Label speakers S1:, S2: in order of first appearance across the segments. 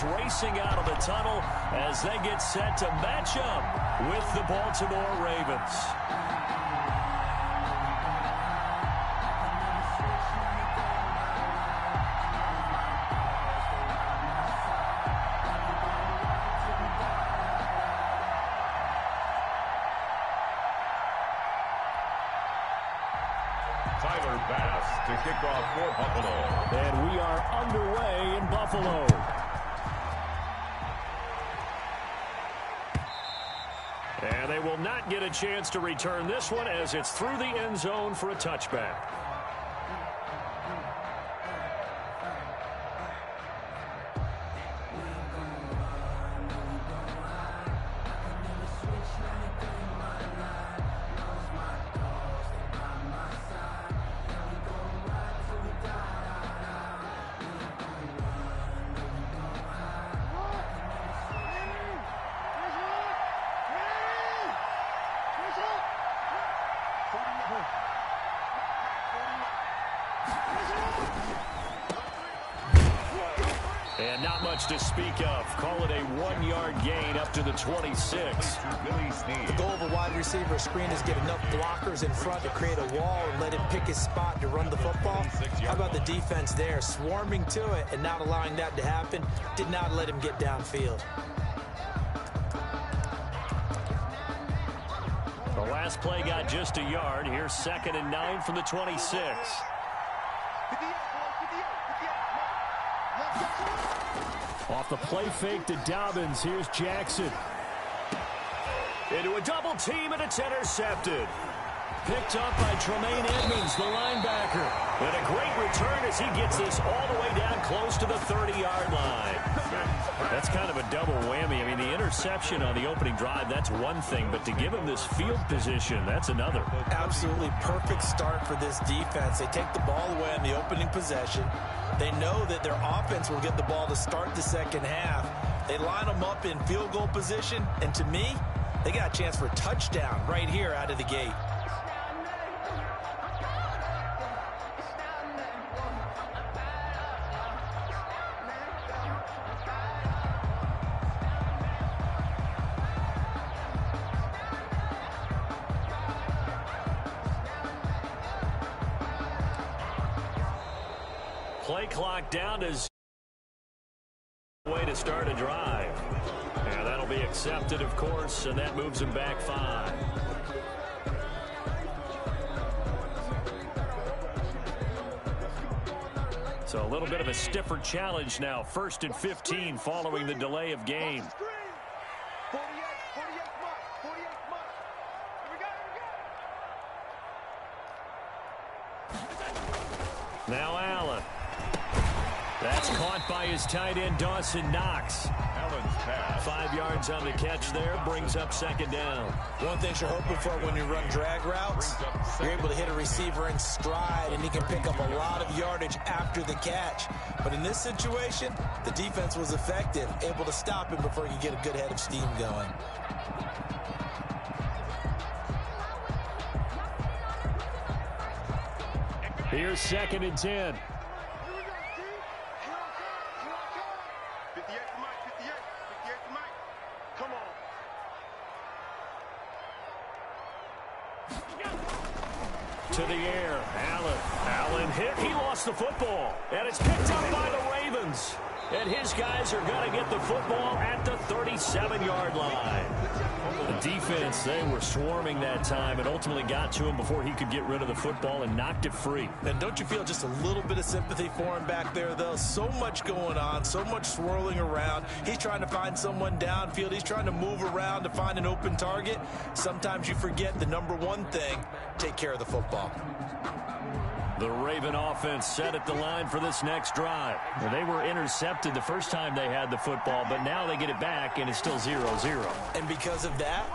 S1: comes racing out of the tunnel as they get set to match up with the Baltimore Ravens.
S2: To kick off for Buffalo.
S1: And we are underway in Buffalo. And they will not get a chance to return this one as it's through the end zone for a touchback. And not much to speak of. Call it a 1-yard gain up to the 26.
S3: The goal of a wide receiver screen is get enough blockers in front to create a wall and let him pick his spot to run the football. How about the defense there, swarming to it and not allowing that to happen? Did not let him get downfield.
S1: The last play got just a yard. Here's 2nd and 9 from the 26. Off the play fake to Dobbins. Here's Jackson. Into a double team, and it's intercepted. Picked up by Tremaine Edmonds, the linebacker. And a great return as he gets this all the way down close to the 30-yard line. That's kind of a double whammy. I mean, the interception on the opening drive, that's one thing. But to give him this field position, that's another.
S3: Absolutely perfect start for this defense. They take the ball away on the opening possession. They know that their offense will get the ball to start the second half. They line them up in field goal position. And to me, they got a chance for a touchdown right here out of the gate.
S1: Play clock down to way to start a drive. And that'll be accepted, of course, and that moves him back 5. So a little bit of a stiffer challenge now. 1st and 15 following the delay of game. Now Allen. That's caught by his tight end, Dawson Knox.
S2: Allen's pass.
S1: 5 yards on the catch there, brings up 2nd down.
S3: One thing you're hoping for when you run drag routes, you're able to hit a receiver in stride, and he can pick up a lot of yardage after the catch. But in this situation, the defense was effective, able to stop him before he could get a good head of steam going.
S1: Here's 2nd and 10. To the air, Allen hit, he lost the football, and it's picked up by the Ravens. And his guys are going to get the football at the 37-yard line. The defense, they were swarming that time and ultimately got to him before he could get rid of the football and knocked it free.
S3: And don't you feel just a little bit of sympathy for him back there, though? So much going on, so much swirling around. He's trying to find someone downfield. He's trying to move around to find an open target. Sometimes you forget the number one thing, take care of the football.
S1: The Raven offense set at the line for this next drive. They were intercepted the first time they had the football, but now they get it back, and it's still 0-0.
S3: And because of that,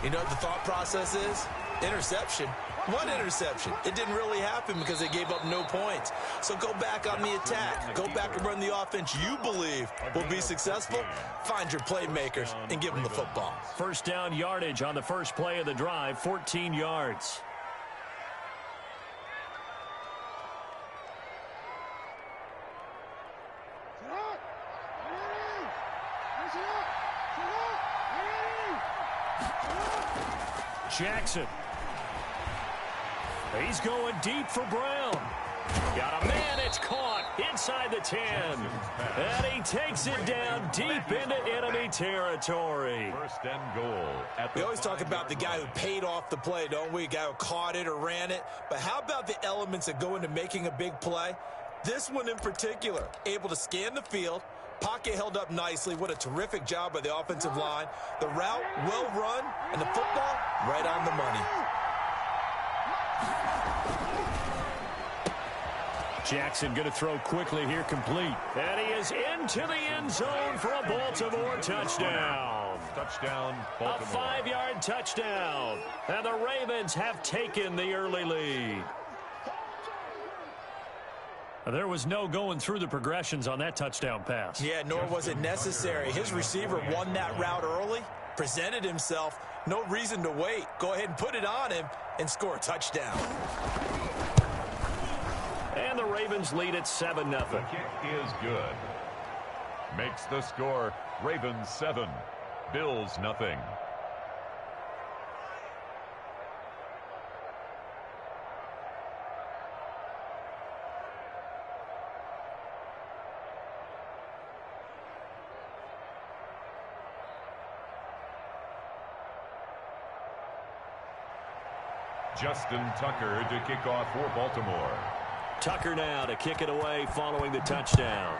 S3: you know what the thought process is? Interception. What interception? It didn't really happen because they gave up no points. So go back on the attack. Go back and run the offense you believe will be successful. Find your playmakers and give them the football.
S1: First down yardage on the first play of the drive, 14 yards. Jackson. He's going deep for Brown. Got a man, it's caught inside the 10. And he takes it down deep into enemy territory.
S2: First and goal.
S3: We always talk about the guy who paid off the play, don't we? A guy who caught it or ran it. But how about the elements that go into making a big play? This one in particular, able to scan the field, pocket held up nicely. What a terrific job by the offensive line. The route, well run, and the football, right on the money.
S1: Jackson going to throw quickly here, complete. And he is into the end zone for a Baltimore touchdown.
S2: Touchdown, Baltimore.
S1: A 5-yard touchdown. And the Ravens have taken the early lead. There was no going through the progressions on that touchdown pass.
S3: Yeah, nor was it necessary. His receiver won that route early, presented himself. No reason to wait. Go ahead and put it on him and score a touchdown.
S1: And the Ravens lead at 7-0.
S2: The kick is good. Makes the score Ravens 7, Bills nothing. Justin Tucker to kick off for Baltimore.
S1: Tucker now to kick it away following the touchdown.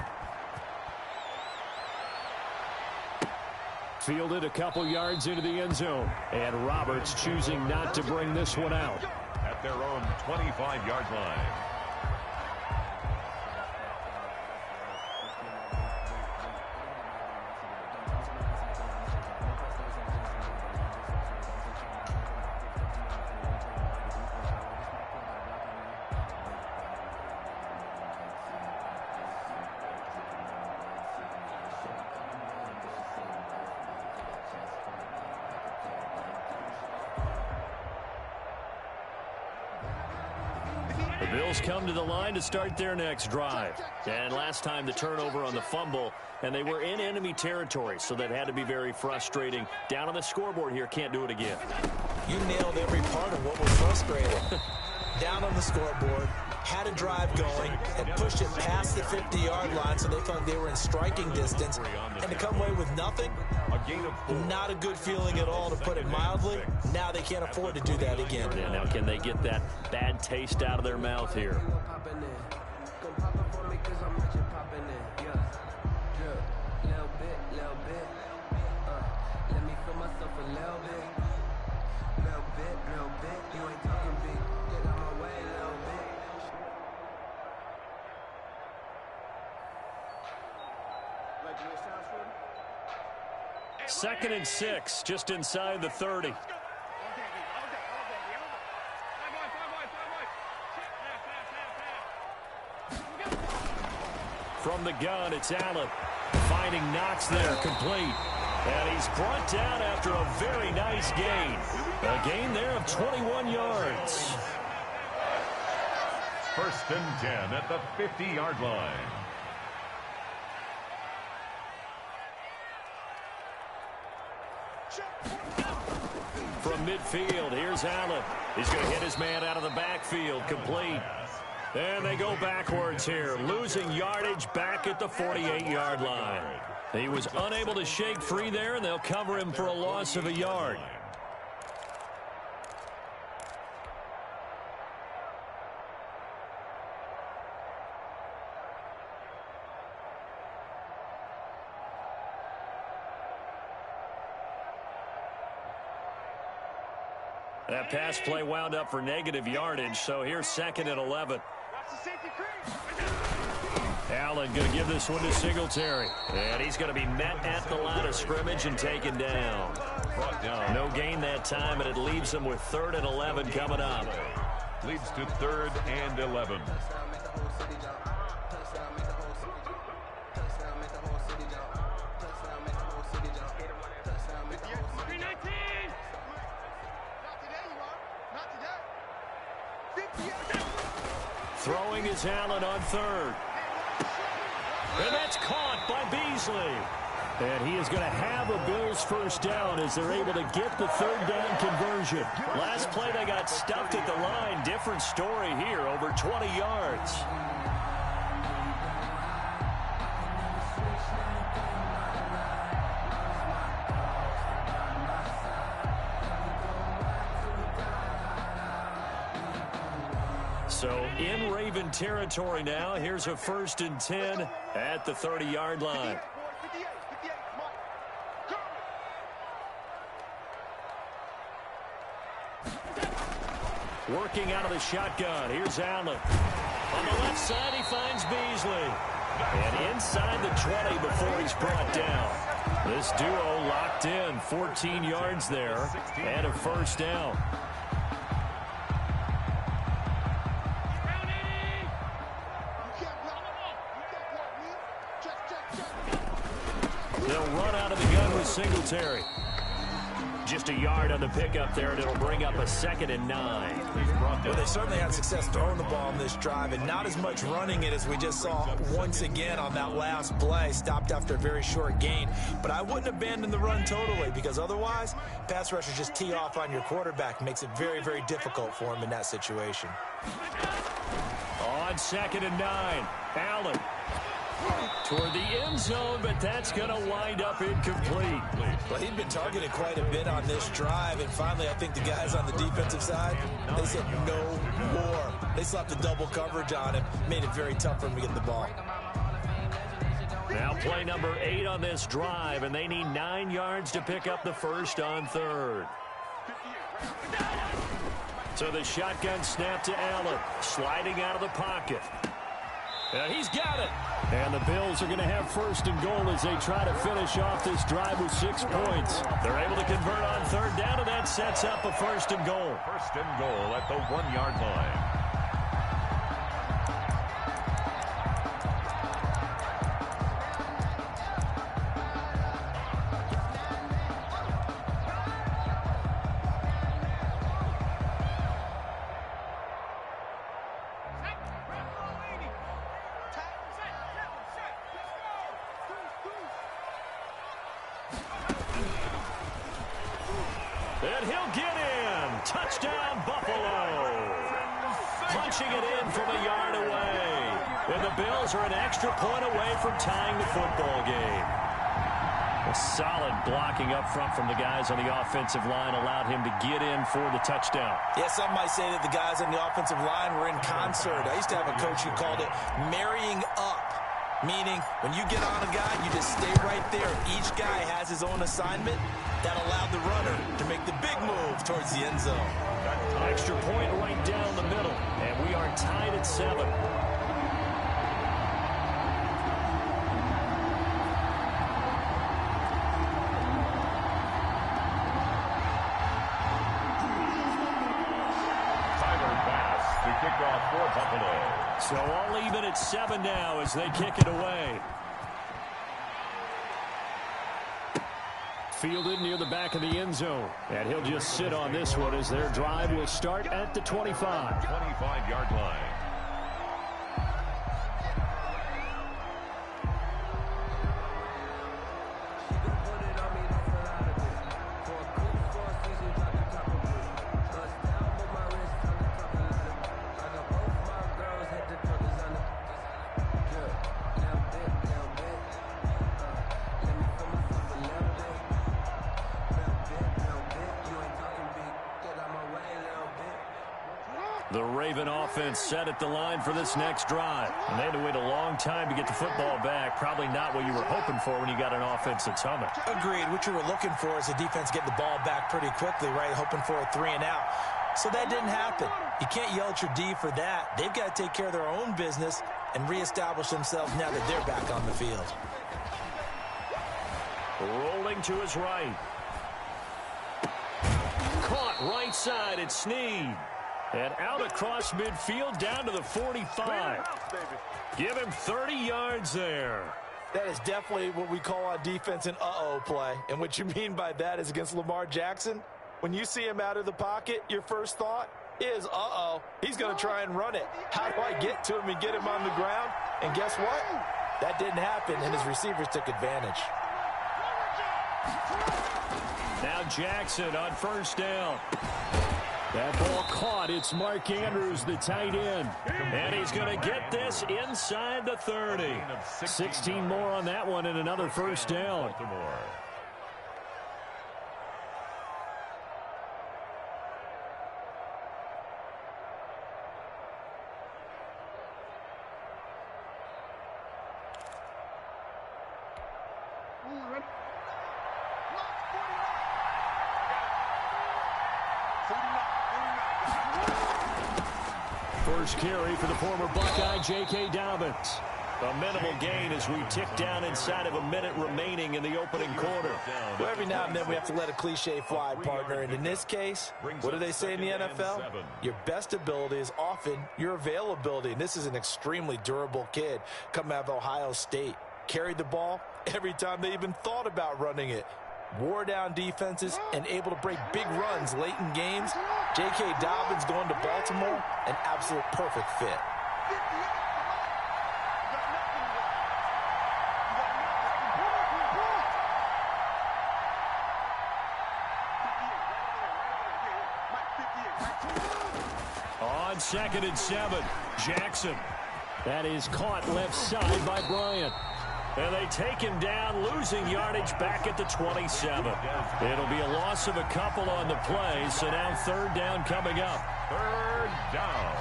S1: Fielded a couple yards into the end zone. And Roberts choosing not to bring this one out.
S2: At their own 25-yard line.
S1: The Bills come to the line to start their next drive. And last time the turnover on the fumble, and they were in enemy territory, so that had to be very frustrating. Down on the scoreboard here, can't do it again.
S3: You nailed every part of what was frustrating. Down on the scoreboard, had a drive going, and pushed it past the 50-yard line so they thought they were in striking distance. And to come away with nothing, not a good feeling at all, to put it mildly. Now they can't afford to do that again.
S1: Yeah, now can they get that bad taste out of their mouth here? Second and 6, just inside the 30. From the gun, it's Allen. Finding Knox there, complete. And he's brought down after a very nice gain. A gain there of 21 yards.
S2: First and 10 at the 50-yard line.
S1: From midfield, here's Allen. He's going to hit his man out of the backfield, complete. And they go backwards here, losing yardage back at the 48-yard line. He was unable to shake free there, and they'll cover him for a loss of a yard. That pass play wound up for negative yardage, so here's second and 11. Allen going to give this one to Singletary. And he's going to be met at the line of scrimmage and taken down.
S2: Brought down.
S1: No gain that time, and it leaves him with 3rd and 11 coming up.
S2: Leads to 3rd and 11.
S1: Throwing is Allen on 3rd. And that's caught by Beasley. And he is going to have a Bills first down as they're able to get the third down conversion. Last play, they got stuffed at the line. Different story here, over 20 yards. So in Raven territory now, here's a 1st and 10 at the 30-yard line. Working out of the shotgun. Here's Allen. On the left side, he finds Beasley. And inside the 20 before he's brought down. This duo locked in. 14 yards there and a first down. They'll run out of the gun with Singletary. Just a yard on the pickup there, and it'll bring up a 2nd and 9.
S3: Well, they certainly had success throwing the ball on this drive, and not as much running it as we just saw once again on that last play. Stopped after a very short gain. But I wouldn't abandon the run totally, because otherwise, pass rushers just tee off on your quarterback. Makes it very, very difficult for him in that situation.
S1: On 2nd and 9, Allen. Toward the end zone, but that's going to wind up incomplete.
S3: Well, he'd been targeted quite a bit on this drive, and finally I think the guys on the defensive side, they said no more. They slapped the double coverage on him, made it very tough for him to get the ball.
S1: Now play number 8 on this drive, and they need 9 yards to pick up the first on 3rd. So the shotgun snap to Allen, sliding out of the pocket. He's got it. And the Bills are going to have 1st and goal as they try to finish off this drive with 6 points. They're able to convert on 3rd down, and that sets up a 1st and goal.
S2: 1st and goal at the 1-yard line.
S1: And he'll get in. Touchdown, Buffalo. Punching it in from a yard away. And the Bills are an extra point away from tying the football game. A solid blocking up front from the guys on the offensive line allowed him to get in for the touchdown.
S3: Yeah, some might say that the guys on the offensive line were in concert. I used to have a coach who called it marrying up. Meaning, when you get on a guy, you just stay right there. Each guy has his own assignment. That allowed the runner to make the big move towards the end zone.
S1: Extra point right down the middle. And we are tied at 7.
S2: Kick off for Buffalo.
S1: So all even at 7 now as they kick it away. Fielded near the back of the end zone. And he'll just sit on this one as their drive will start at the 25.
S2: 25-yard line.
S1: The Raven offense set at the line for this next drive. And they had to wait a long time to get the football back. Probably not what you were hoping for when you got an offense that's humming.
S3: Agreed. What you were looking for is the defense getting the ball back pretty quickly, right? Hoping for a 3 and out. So that didn't happen. You can't yell at your D for that. They've got to take care of their own business and reestablish themselves now that they're back on the field.
S1: Rolling to his right. Caught right side at Snead. And out across midfield down to the 45. Give him 30 yards there.
S3: That is definitely what we call on defense an uh-oh play. And what you mean by that is against Lamar Jackson, when you see him out of the pocket, your first thought is, uh-oh, he's going to try and run it. How do I get to him and get him on the ground? And guess what? That didn't happen, and his receivers took advantage.
S1: Now Jackson on first down. That ball caught. It's Mark Andrews, the tight end. And he's going to get this inside the 30. 16 more on that one and another first down. First carry for the former Buckeye, J.K. Dobbins. A minimal gain as we tick down inside of a minute remaining in the opening quarter.
S3: Well, every now and then we have to let a cliche fly, partner. And in this case, what do they say in the NFL? Your best ability is often your availability. And this is an extremely durable kid coming out of Ohio State. Carried the ball every time they even thought about running it. Wore down defenses and able to break big runs late in games. J.K. Dobbins going to Baltimore, an absolute perfect fit.
S1: On 2nd and 7, Jackson. That is caught left side by Bryant. And they take him down, losing yardage back at the 27. It'll be a loss of a couple on the play, so now 3rd down coming up.
S2: 3rd down.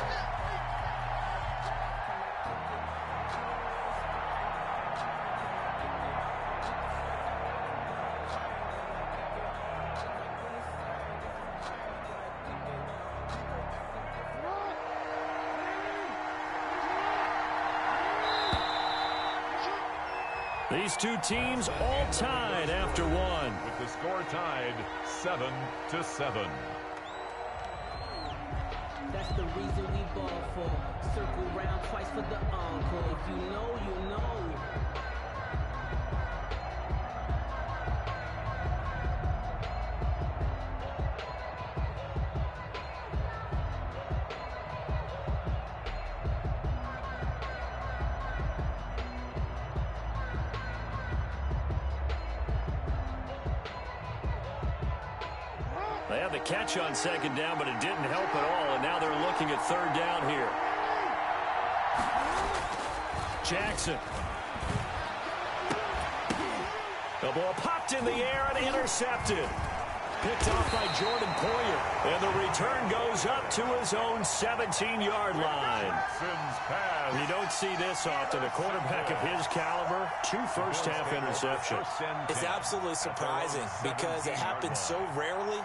S1: These two teams all tied after one.
S2: With the score tied 7-7.
S4: That's the reason we ball for. Circle round twice for the encore. If you know, you know.
S1: They had the catch on 2nd down, but it didn't help at all, and now they're looking at 3rd down here. Jackson. The ball popped in the air and intercepted. Picked off by Jordan Poyer, and the return goes up to his own 17-yard line. You don't see this often. A quarterback of his caliber, 2 first-half interceptions.
S3: It's absolutely surprising because it happens so rarely.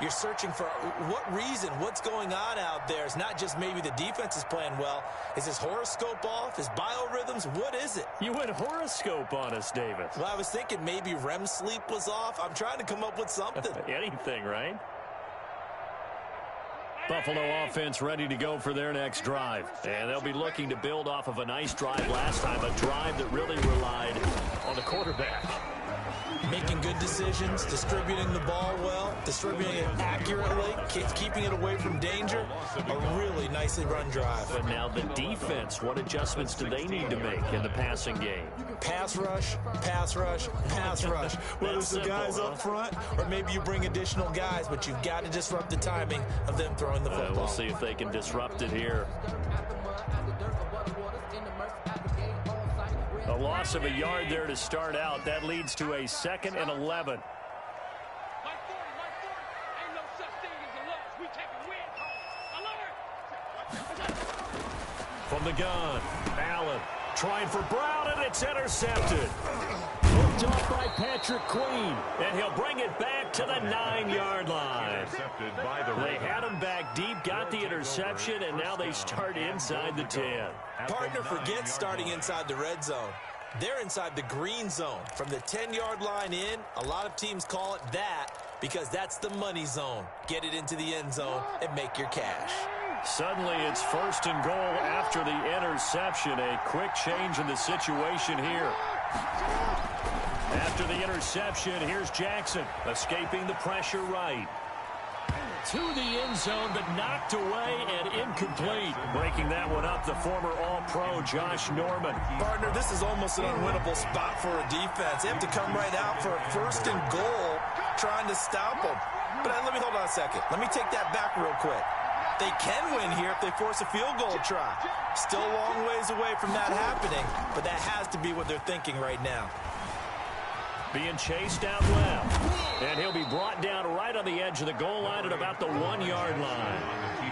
S3: You're searching for what reason, what's going on out there. It's not just maybe the defense is playing well. Is his horoscope off? His biorhythms? What is it?
S1: You went horoscope on us, David.
S3: Well, I was thinking maybe REM sleep was off. I'm trying to come up with something.
S1: Anything, right? Buffalo offense ready to go for their next drive. And they'll be looking to build off of a nice drive last time, a drive that really relied on the quarterback.
S3: Making good decisions, distributing the ball well, distributing it accurately, keeping it away from danger. A really nicely run drive.
S1: But now the defense, what adjustments do they need to make in the passing game?
S3: Pass rush, pass rush, pass rush. Whether it's the guys up front or maybe you bring additional guys, but you've got to disrupt the timing of them throwing the football.
S1: We'll see if they can disrupt it here. A loss of a yard there to start out. That leads to a 2nd and 11. From the gun, Allen trying for Brown, and it's intercepted. Hooked off by Patrick Queen, and he'll bring it back to the 9-yard line. They had him back deep, got the interception, and now they start inside the 10.
S3: Partner, forget starting inside the red zone. They're inside the green zone. From the 10-yard line in, a lot of teams call it that because that's the money zone. Get it into the end zone and make your cash.
S1: Suddenly it's 1st and goal after the interception. A quick change in the situation here. After the interception, here's Jackson escaping the pressure right. to the end zone, but knocked away and incomplete. Breaking that one up, the former All-Pro Josh Norman.
S3: Partner, this is almost an unwinnable spot for a defense. They have to come right out for a 1st and goal, trying to stop them. But let me hold on a second. Let me take that back real quick. They can win here if they force a field goal try. Still a long ways away from that happening, but that has to be what they're thinking right now.
S1: Being chased out left. And he'll be brought down right on the edge of the goal line at about the 1-yard line.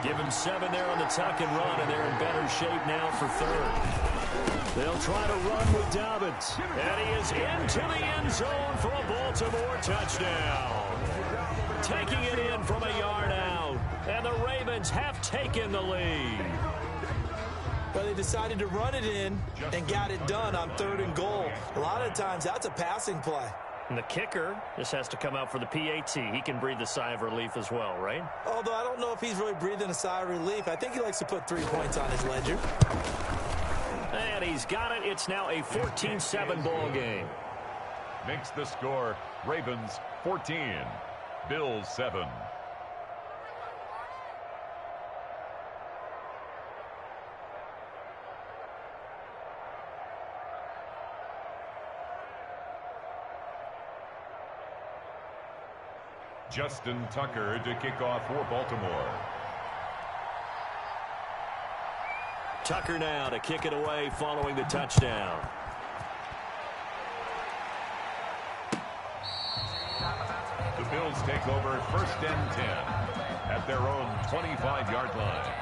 S1: Give him 7 there on the tuck and run, and they're in better shape now for 3rd. They'll try to run with Dobbins. And he is into the end zone for a Baltimore touchdown. Taking it in from a yard out. And the Ravens have taken the lead.
S3: But they decided to run it in and got it done on 3rd and goal. A lot of times, that's a passing play.
S1: And the kicker just has to come out for the PAT. He can breathe a sigh of relief as well, right?
S3: Although I don't know if he's really breathing a sigh of relief. I think he likes to put 3 points on his ledger.
S1: And he's got it. It's now a 14-7 ball game.
S2: Makes the score Ravens 14, Bills 7. Justin Tucker to kick off for Baltimore.
S1: Tucker now to kick it away following the touchdown.
S2: The Bills take over 1st and 10 at their own 25-yard line.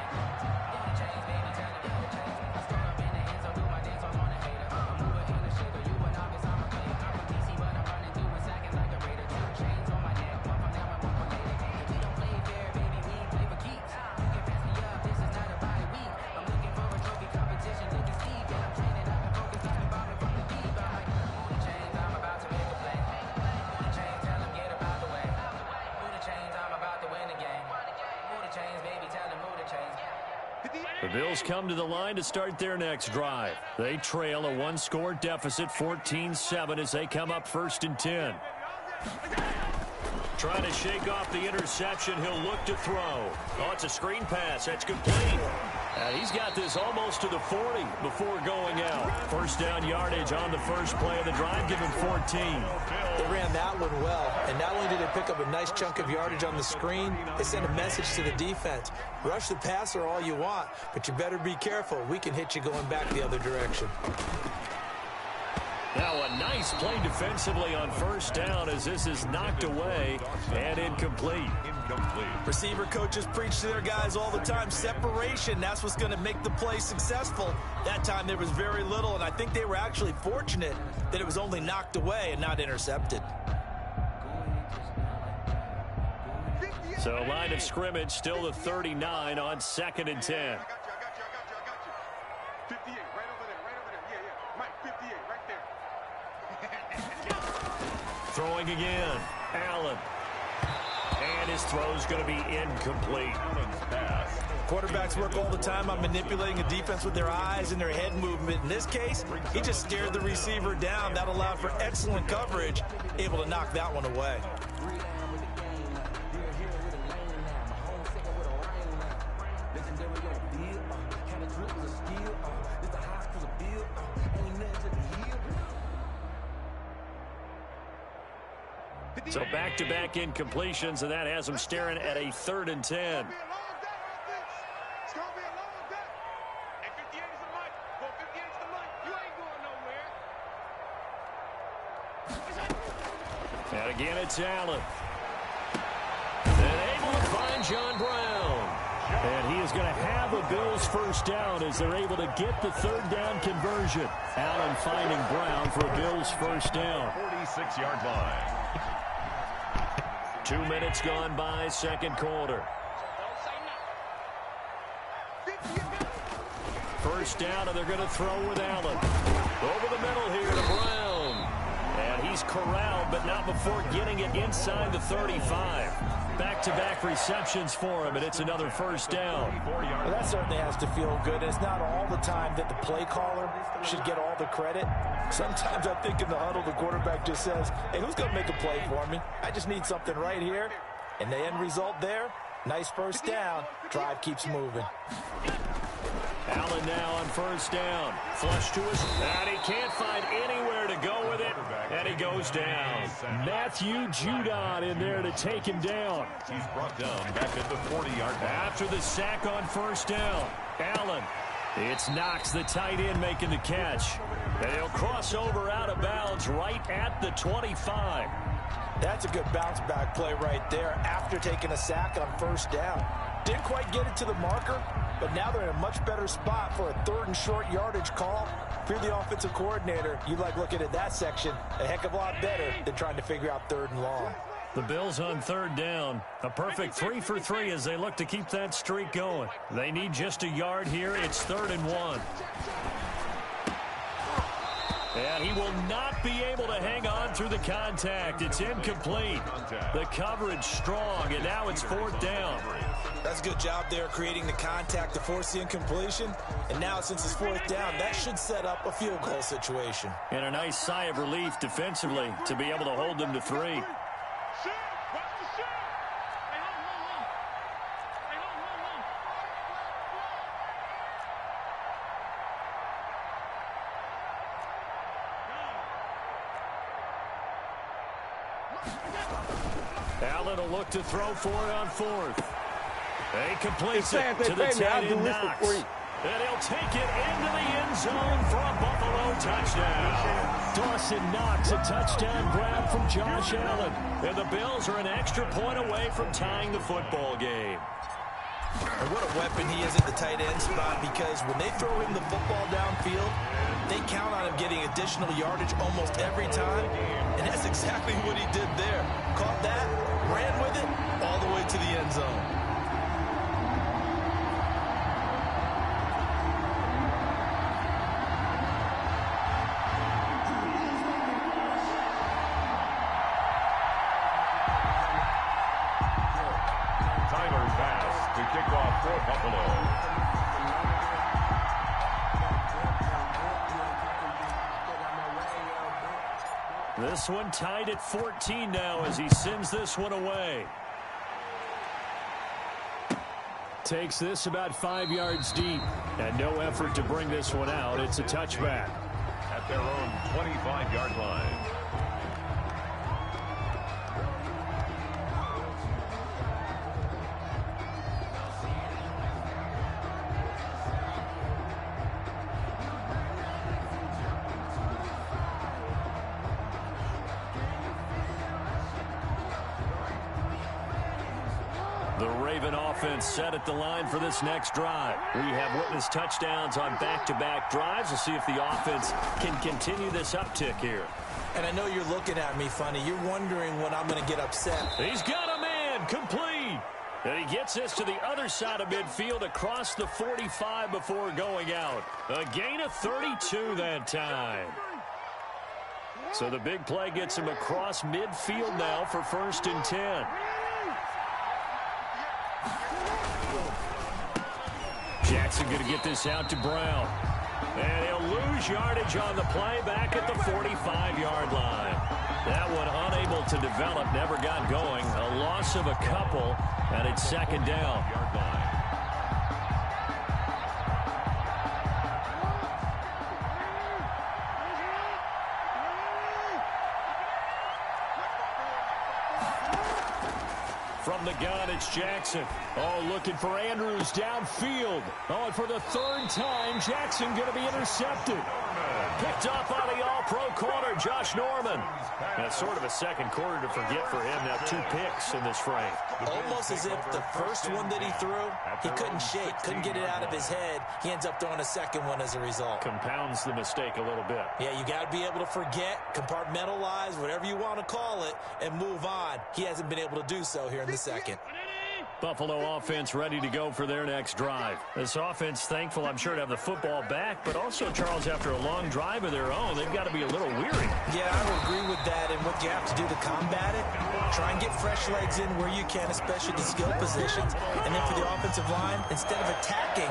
S1: The Bills come to the line to start their next drive. They trail a 1-score deficit, 14-7, as they come up 1st and 10. Trying to shake off the interception. He'll look to throw. Oh, it's a screen pass. That's complete. He's got this almost to the 40 before going out. 1st down yardage on the first play of the drive. Give him 14.
S3: They ran that one well, and not only did they pick up a nice chunk of yardage on the screen, they sent a message to the defense. Rush the passer all you want, but you better be careful. We can hit you going back the other direction.
S1: Now a nice play defensively on 1st down as this is knocked away and incomplete.
S3: Receiver coaches preach to their guys all the time. Separation, that's what's going to make the play successful. That time there was very little, and I think they were actually fortunate that it was only knocked away and not intercepted.
S1: So line of scrimmage still the 39 on 2nd and 10. Throwing again. Allen. And his throw's going to be incomplete.
S3: Quarterbacks work all the time on manipulating a defense with their eyes and their head movement. In this case, he just stared the receiver down. That allowed for excellent coverage, able to knock that one away.
S1: So back-to-back incompletions, and that has him staring at a 3rd and 10. And again, it's Allen. And able to find John Brown. And he is going to have a Bills 1st down as they're able to get the 3rd down conversion. Allen finding Brown for a Bills 1st down.
S2: 46-yard line.
S1: 2 minutes gone by, 2nd quarter. 1st down, and they're going to throw with Allen. Over the middle here to Brown. And he's corralled, but not before getting it inside the 35. Back-to-back receptions for him, and it's another 1st down.
S3: Well, that certainly has to feel good. It's not all the time that the play caller should get all the credit. Sometimes I think in the huddle, the quarterback just says, hey, who's going to make a play for me? I just need something right here. And the end result there, Nice first down. Drive keeps moving.
S1: Allen now on first down. Flush to his, and he can't find anywhere to go with it, and he goes down. Matthew Judon in there to take him down.
S2: He's brought down back at the 40-yard line.
S1: After the sack on first down, Allen. It's Knox, the tight end, making the catch. And he'll cross over out of bounds right at the 25.
S3: That's a good bounce back play right there after taking a sack on first down. Didn't quite get it to the marker, but now they're in a much better spot for a 3rd and short yardage call. If you're the offensive coordinator, you like looking at that section a heck of a lot better than trying to figure out 3rd and long.
S1: The Bills on 3rd down. A perfect 3 for 3 as they look to keep that streak going. They need just a yard here. It's 3rd and 1. And he will not be able to hang on through the contact. It's incomplete. The coverage strong, and now it's 4th down.
S3: That's a good job there creating the contact to force the incompletion. And now since it's 4th down, that should set up a field goal situation.
S1: And a nice sigh of relief defensively to be able to hold them to 3. Allen will look to throw for it on 4th. He completes it to the tight end Knox. And he'll take it into the end zone for a Buffalo touchdown. Dawson Knox, a touchdown grab from Josh Allen. And the Bills are an extra point away from tying the football game.
S3: And what a weapon he is at the tight end spot, because when they throw him the football downfield, they count on him getting additional yardage almost every time. And that's exactly what he did there. Caught that, ran with it, all the way to the end zone.
S1: This one tied at 14 now as he sends this one away. Takes this about 5 yards deep, and no effort to bring this one out. It's a touchback.
S2: At their own 25-yard line.
S1: Set at the line for this next drive. We have witnessed touchdowns on back-to-back drives. We'll see if the offense can continue this uptick here.
S3: And I know you're looking at me funny. You're wondering when I'm going to get upset.
S1: He's got a man complete. And he gets this to the other side of midfield across the 45 before going out. A gain of 32 that time. So the big play gets him across midfield now for 1st and 10. Jackson going to get this out to Brown. And he'll lose yardage on the play back at the 45-yard line. That one unable to develop, never got going. A loss of a couple, and it's 2nd down. From the gun, it's Jackson. Oh, looking for Andrews downfield. Oh, and for the 3rd time, Jackson going to be intercepted. Picked up on the all-pro corner, Josh Norman. That's sort of a second quarter to forget for him. Now 2 picks in this frame.
S3: Almost as if the first one that he threw, he couldn't shake, couldn't get it out of his head. He ends up throwing a second one as a result.
S1: Compounds the mistake a little bit.
S3: Yeah, you got to be able to forget, compartmentalize, whatever you want to call it, and move on. He hasn't been able to do so here in the second.
S1: Buffalo offense ready to go for their next drive. This offense thankful, I'm sure, to have the football back, but also, Charles, after a long drive of their own, they've got to be a little weary.
S3: Yeah, I would agree with that, and what you have to do to combat it, try and get fresh legs in where you can, especially the skill positions, and then for the offensive line, instead of attacking,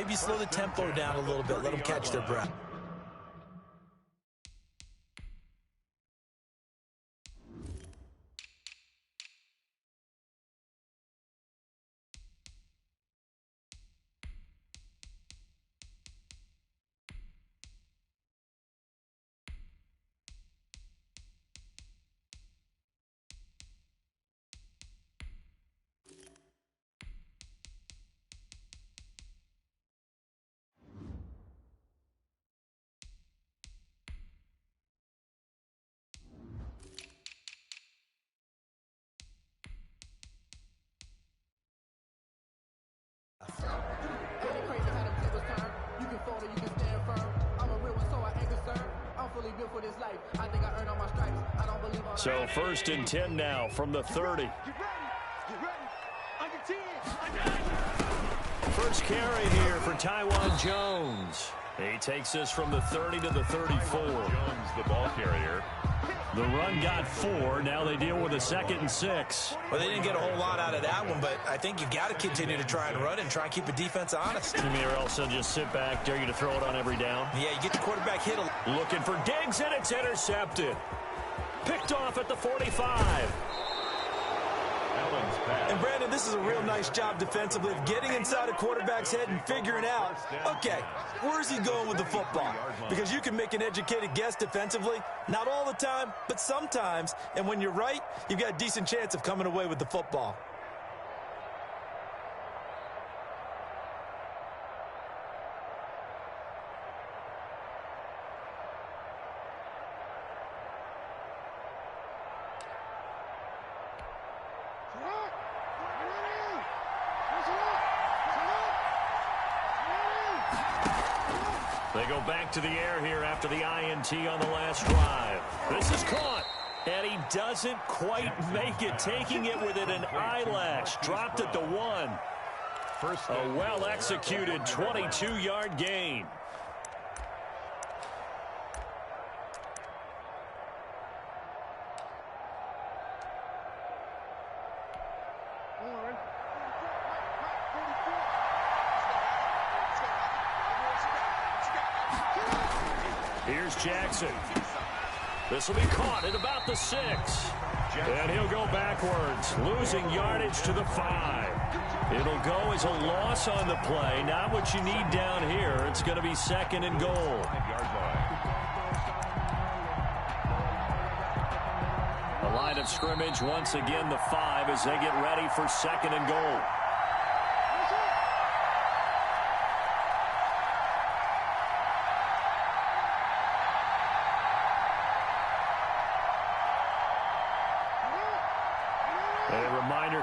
S3: maybe slow the tempo down a little bit. Let them catch their breath.
S1: So 1st and 10 now from the 30. First carry here for Taiwan Jones. He takes this from the 30 to the 34.
S2: Jones, the ball carrier.
S1: The run got 4. Now they deal with a 2nd and 6.
S3: Well, they didn't get a whole lot out of that one, but I think you got to continue to try and run it and try and keep the defense honest.
S1: You mean, or else they'll just sit back, dare you to throw it on every down?
S3: Yeah, you get the quarterback hit.
S1: Looking for Diggs, and it's intercepted. Picked off at the 45.
S3: And, Brandon, this is a real nice job defensively of getting inside a quarterback's head and figuring out, okay, where's he going with the football? Because you can make an educated guess defensively, not all the time, but sometimes. And when you're right, you've got a decent chance of coming away with the football.
S1: They go back to the air here after the INT on the last drive. This is caught, and he doesn't quite make it, taking it within an eyelash. Dropped at the 1. A well-executed 22-yard gain. Here's Jackson. This will be caught at about the 6. And he'll go backwards, losing yardage to the 5. It'll go as a loss on the play. Not what you need down here. It's going to be 2nd and goal. The line of scrimmage, once again, the 5 as they get ready for 2nd and goal.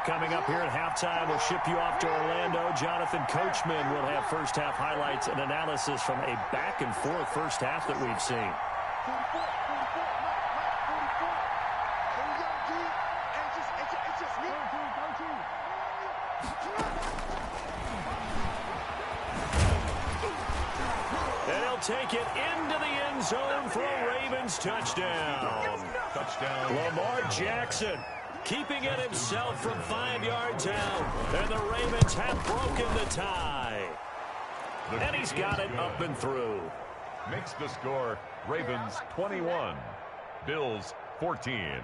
S1: Coming up here at halftime, we'll ship you off to Orlando. Jonathan Coachman will have first-half highlights and analysis from a back-and-forth first half that we've seen. And he'll take it into the end zone for a Ravens touchdown. Lamar Jackson keeping it himself from 5 yards out. And the Ravens have broken the tie. And he's got it up and through.
S2: Makes the score Ravens 21, Bills 14.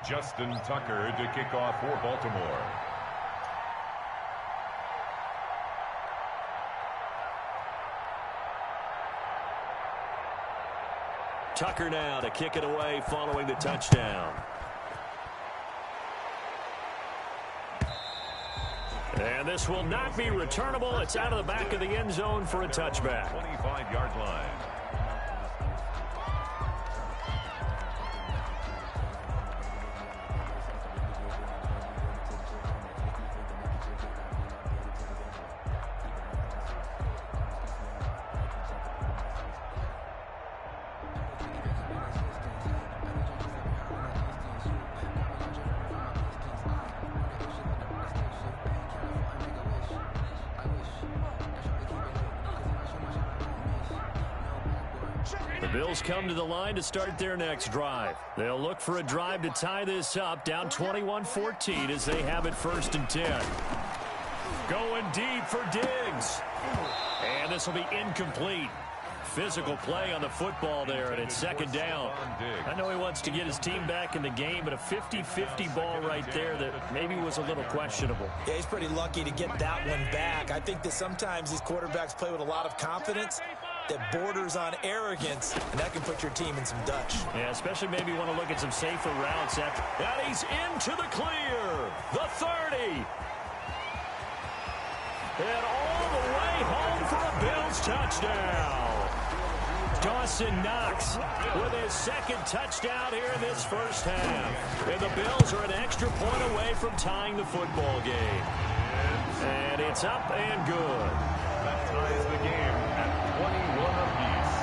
S2: Justin Tucker to kick off for Baltimore.
S1: Tucker now to kick it away following the touchdown. And this will not be returnable. It's out of the back of the end zone for a touchback.
S2: 25-yard line.
S1: The Bills come to the line to start their next drive. They'll look for a drive to tie this up, down 21-14 as they have it 1st and 10. Going deep for Diggs. And this will be incomplete. Physical play on the football there, and it's 2nd down. I know he wants to get his team back in the game, but a 50-50 ball right there that maybe was a little questionable.
S3: Yeah, he's pretty lucky to get that one back. I think that sometimes these quarterbacks play with a lot of confidence that borders on arrogance, and that can put your team in some Dutch.
S1: Yeah, especially maybe want to look at some safer routes after. And he's into the clear. The 30. And all the way home for a Bills touchdown. Dawson Knox with his 2nd touchdown here in this 1st half. And the Bills are an extra point away from tying the football game. And it's up and good.
S2: That ties the game at 21 apiece.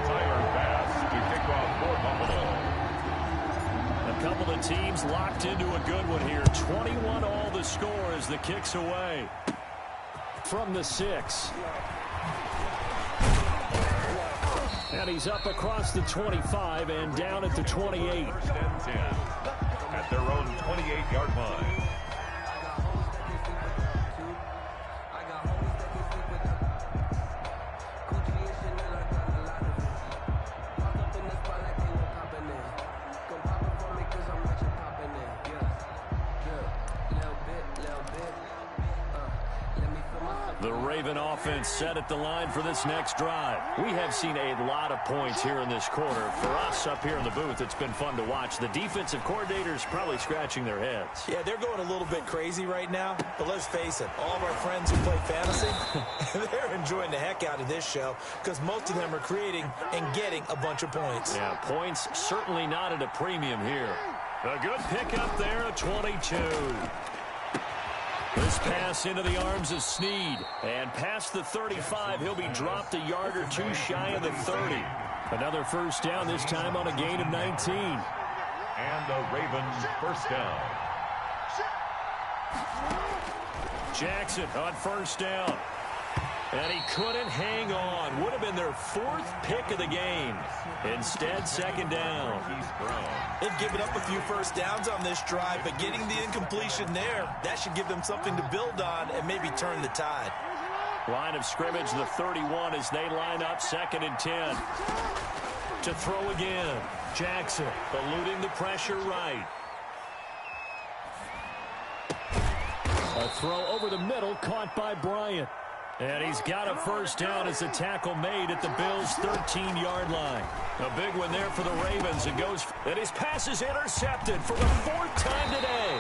S2: Tyler Bass to kick off for Buffalo.
S1: A couple of teams locked into a good one here. 21 all the score as the kick's away. From the 6. And he's up across the 25 and down at the 28.
S2: 1st and 10 at their own 28-yard line.
S1: The Raven offense set at the line for this next drive. We have seen a lot of points here in this quarter. For us up here in the booth, it's been fun to watch. The defensive coordinators probably scratching their heads.
S3: Yeah, they're going a little bit crazy right now, but let's face it, all of our friends who play fantasy, they're enjoying the heck out of this show because most of them are creating and getting a bunch of points.
S1: Yeah, points certainly not at a premium here. A good pickup there at 22. This pass into the arms of Snead. And past the 35, he'll be dropped a yard or two shy of the 30. Another 1st down, this time on a gain of 19.
S2: And the Ravens 1st down.
S1: Jackson on 1st down. And he couldn't hang on. Would have been their 4th pick of the game. Instead, 2nd down.
S3: They've given up a few 1st downs on this drive, but getting the incompletion there, that should give them something to build on and maybe turn the tide.
S1: Line of scrimmage, the 31 as they line up 2nd and 10. To throw again. Jackson eluding the pressure right. A throw over the middle caught by Bryant. And he's got a 1st down as the tackle made at the Bills' 13-yard line. A big one there for the Ravens. And his pass is intercepted for the 4th time today.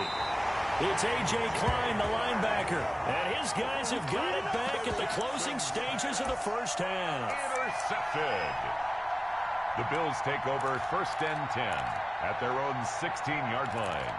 S1: It's A.J. Klein, the linebacker. And his guys have got it back at the closing stages of the 1st half.
S2: Intercepted. The Bills take over 1st and 10 at their own 16-yard line.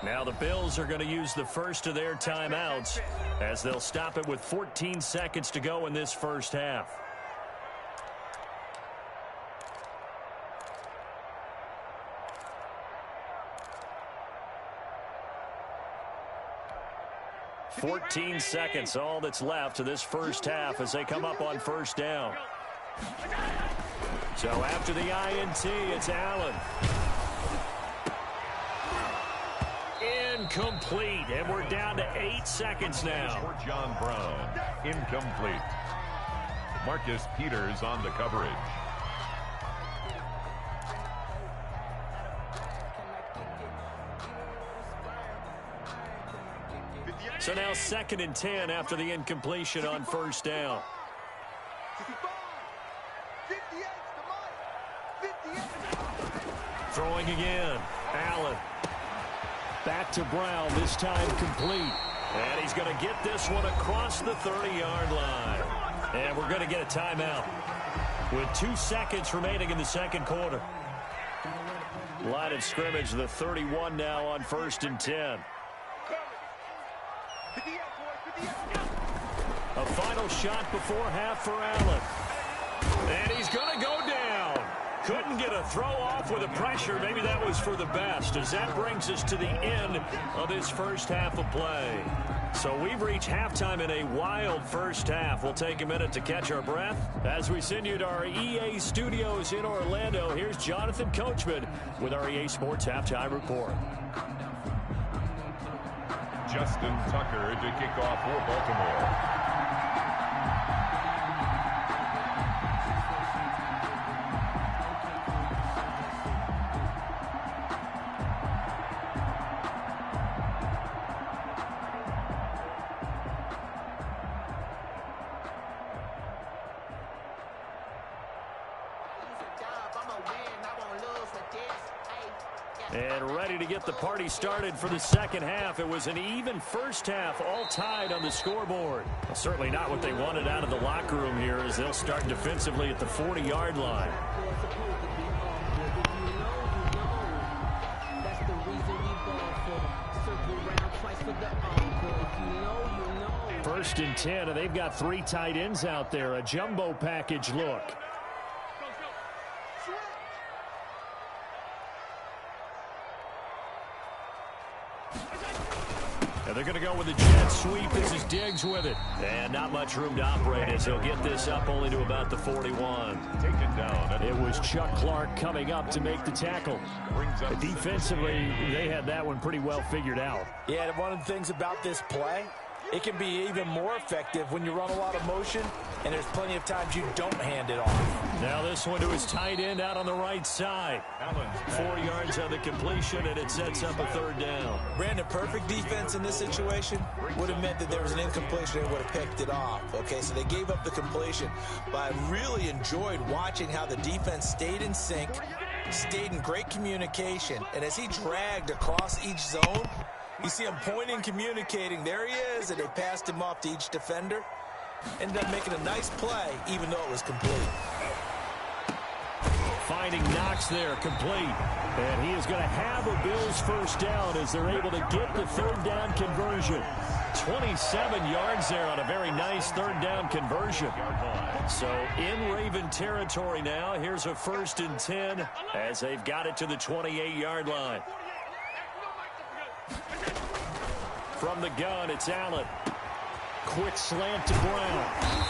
S1: Now the Bills are going to use the first of their timeouts as they'll stop it with 14 seconds to go in this 1st half. "14 seconds, all that's left to this 1st half as they come up on 1st down. So after the INT, it's Allen. Incomplete, and we're down to 8 seconds now.
S2: For John Brown, incomplete. Marcus Peters on the coverage.
S1: So now 2nd and 10 after the incompletion on 1st down. Throwing again. Allen. Back to Brown, this time complete. And he's going to get this one across the 30-yard line. And we're going to get a timeout with 2 seconds remaining in the 2nd quarter. Line of scrimmage, the 31 now on 1st and 10. A final shot before half for Allen. And he's going to go down. Couldn't get a throw off with the pressure. Maybe that was for the best, as that brings us to the end of this first half of play. So we've reached halftime in a wild first half. We'll take a minute to catch our breath as we send you to our EA studios in Orlando. Here's Jonathan Coachman with our EA Sports Halftime Report.
S2: Justin Tucker to kick off for Baltimore.
S1: And ready to get the party started for the second half. It was an even first half, all tied on the scoreboard. Well, certainly not what they wanted out of the locker room here, as they'll start defensively at the 40-yard line. First and 10, and they've got 3 tight ends out there. A jumbo package look. And they're going to go with a jet sweep. This is Diggs with it. And not much room to operate as he'll get this up only to about the 41.
S2: Taken down.
S1: It was Chuck Clark coming up to make the tackle. Defensively, they had that one pretty well figured out.
S3: Yeah, and one of the things about this play, it can be even more effective when you run a lot of motion, and there's plenty of times you don't hand it off.
S1: Now this one to his tight end out on the right side. 4 yards on the completion, and it sets up a 3rd down.
S3: Brandon, perfect defense in this situation would have meant that there was an incompletion and would have picked it off. Okay, so they gave up the completion, but I really enjoyed watching how the defense stayed in sync, stayed in great communication, and as he dragged across each zone, you see him pointing, communicating. There he is, and they passed him off to each defender. Ended up making a nice play, even though it was complete.
S1: Finding Knox there, complete. And he is going to have a Bills first down as they're able to get the 3rd down conversion. 27 yards there on a very nice 3rd down conversion. So in Raven territory now, here's a 1st and 10 as they've got it to the 28-yard line. From the gun, it's Allen. Quick slant to Brown.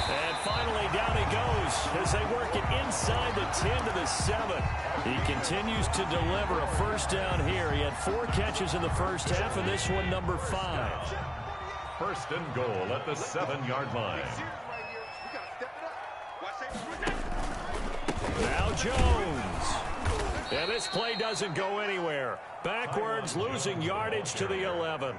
S1: And finally, down he goes as they work it inside the 10 to the 7. He continues to deliver a first down here. He had 4 catches in the first half, and this one number 5.
S2: 1st and goal at the 7-yard line.
S1: Now Jones. And this play doesn't go anywhere. Backwards, losing yardage to the 11.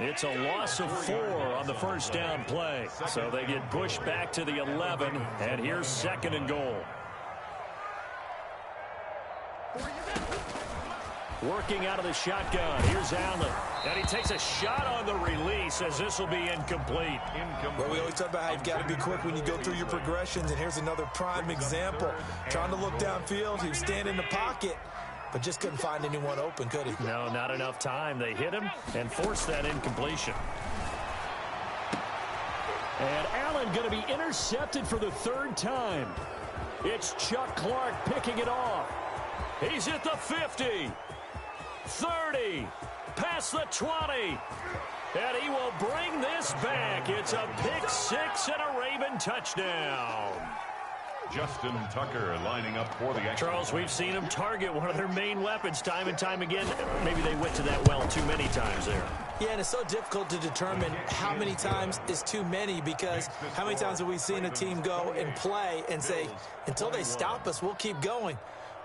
S1: It's a loss of 4 on the first down play. So they get pushed back to the 11, and here's 2nd and goal. Working out of the shotgun. Here's Allen. And he takes a shot on the release as this will be incomplete.
S3: Well, we always talk about how you've got to be quick when you go through your progressions, and here's another prime example. Trying to look downfield, he was standing in the pocket, but just couldn't find anyone open, could he?
S1: No, not enough time. They hit him and forced that incompletion. And Allen going to be intercepted for the 3rd time. It's Chuck Clark picking it off. He's at the 50, 30, past the 20. And he will bring this back. It's a pick 6 and a Raven touchdown.
S2: Justin Tucker lining up for the extra.
S1: Charles, we've seen him target one of their main weapons time and time again. Maybe they went to that well too many times there.
S3: Yeah, and it's so difficult to determine how many times is too many, because how many times have we seen a team go and play and say, until they stop us, we'll keep going.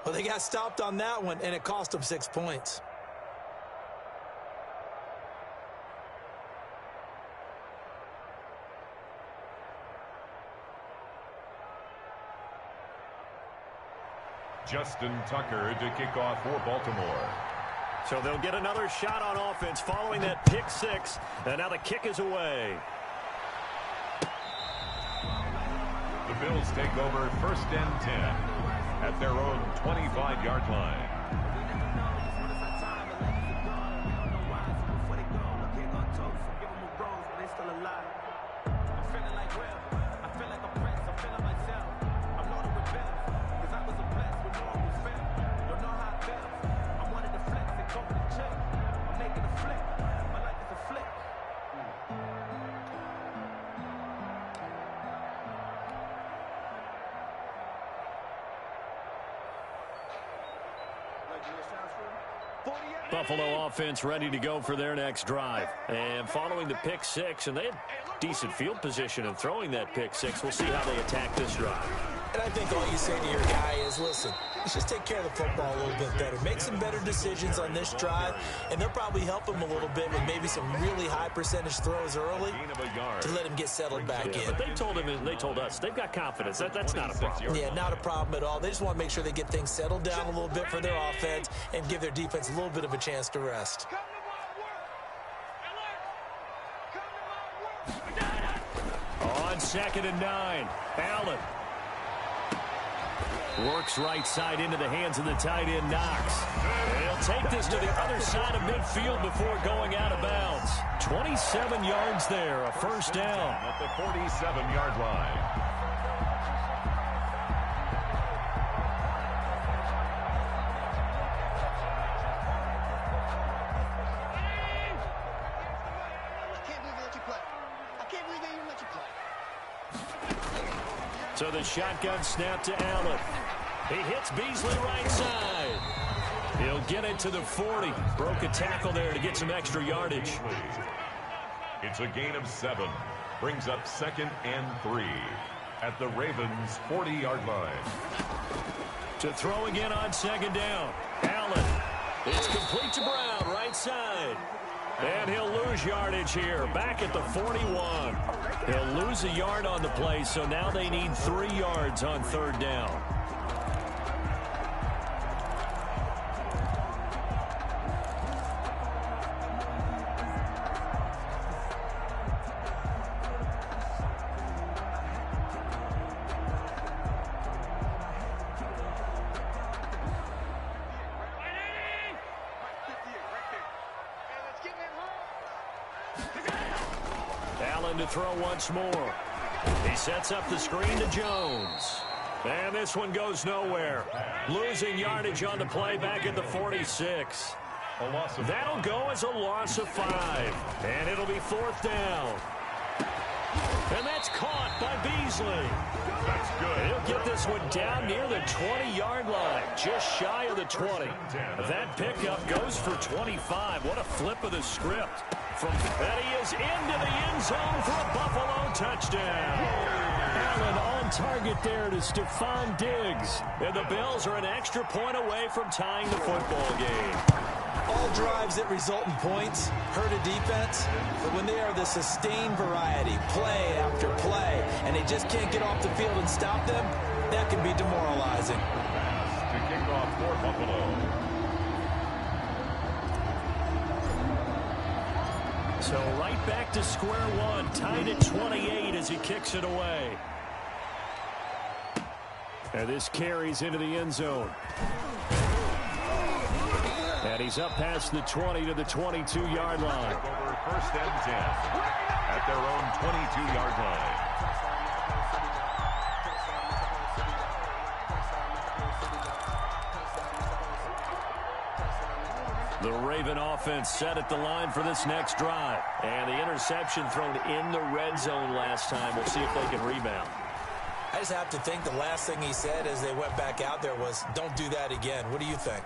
S3: Well, they got stopped on that one, and it cost them 6 points.
S2: Justin Tucker to kick off for Baltimore.
S1: So they'll get another shot on offense following that pick 6. And now the kick is away.
S2: The Bills take over 1st and 10 at their own 25-yard line.
S1: Buffalo offense ready to go for their next drive. And following the pick six, and they had decent field position in throwing that pick six. We'll see how they attack this drive.
S3: And I think all you say to your guy is, listen, let's just take care of the football a little bit better. Make some better decisions on this drive, and they'll probably help him a little bit with maybe some really high percentage throws early to let him get settled back in.
S1: But they told him, and they told us, they've got confidence. That's not a problem.
S3: Yeah, not a problem at all. They just want to make sure they get things settled down a little bit for their offense and give their defense a little bit of a chance to rest.
S1: On 2nd and 9, Allen works right side into the hands of the tight end, Knox. He'll take this to the other side of midfield before going out of bounds. 27 yards there, a first down.
S2: At the 47-yard line.
S1: So the shotgun snap to Allen. He hits Beasley right side. He'll get it to the 40. Broke a tackle there to get some extra yardage.
S2: It's a gain of 7. Brings up 2nd and 3 at the Ravens' 40-yard line.
S1: To throw again on 2nd down. Allen. It's complete to Brown, right side. And he'll lose yardage here, back at the 41. He'll lose a yard on the play, so now they need 3 yards on 3rd down. Allen to throw once more. He sets up the screen to Jones. And this one goes nowhere. Losing yardage on the play back at the 46. That'll go as a loss of 5. And it'll be 4th down. And that's caught by Beasley.
S2: That's good.
S1: He'll get this one down near the 20-yard line, just shy of the 20. That pickup goes for 25. What a flip of the script. And he is into the end zone for a Buffalo touchdown. Allen on target there to Stephon Diggs. And the Bills are an extra point away from tying the football game.
S3: All drives that result in points hurt a defense, but when they are the sustained variety, play after play, and they just can't get off the field and stop them, that can be demoralizing.
S2: Pass to kick off for Buffalo.
S1: So right back to square one, tied at 28 as he kicks it away. And this carries into the end zone. And he's up past the 20 to the 22-yard line.
S2: Over 1st and 10 at their own 22-yard line.
S1: The Raven offense set at the line for this next drive. And the interception thrown in the red zone last time. We'll see if they can rebound.
S3: I just have to think the last thing he said as they went back out there was, don't do that again. What do you think?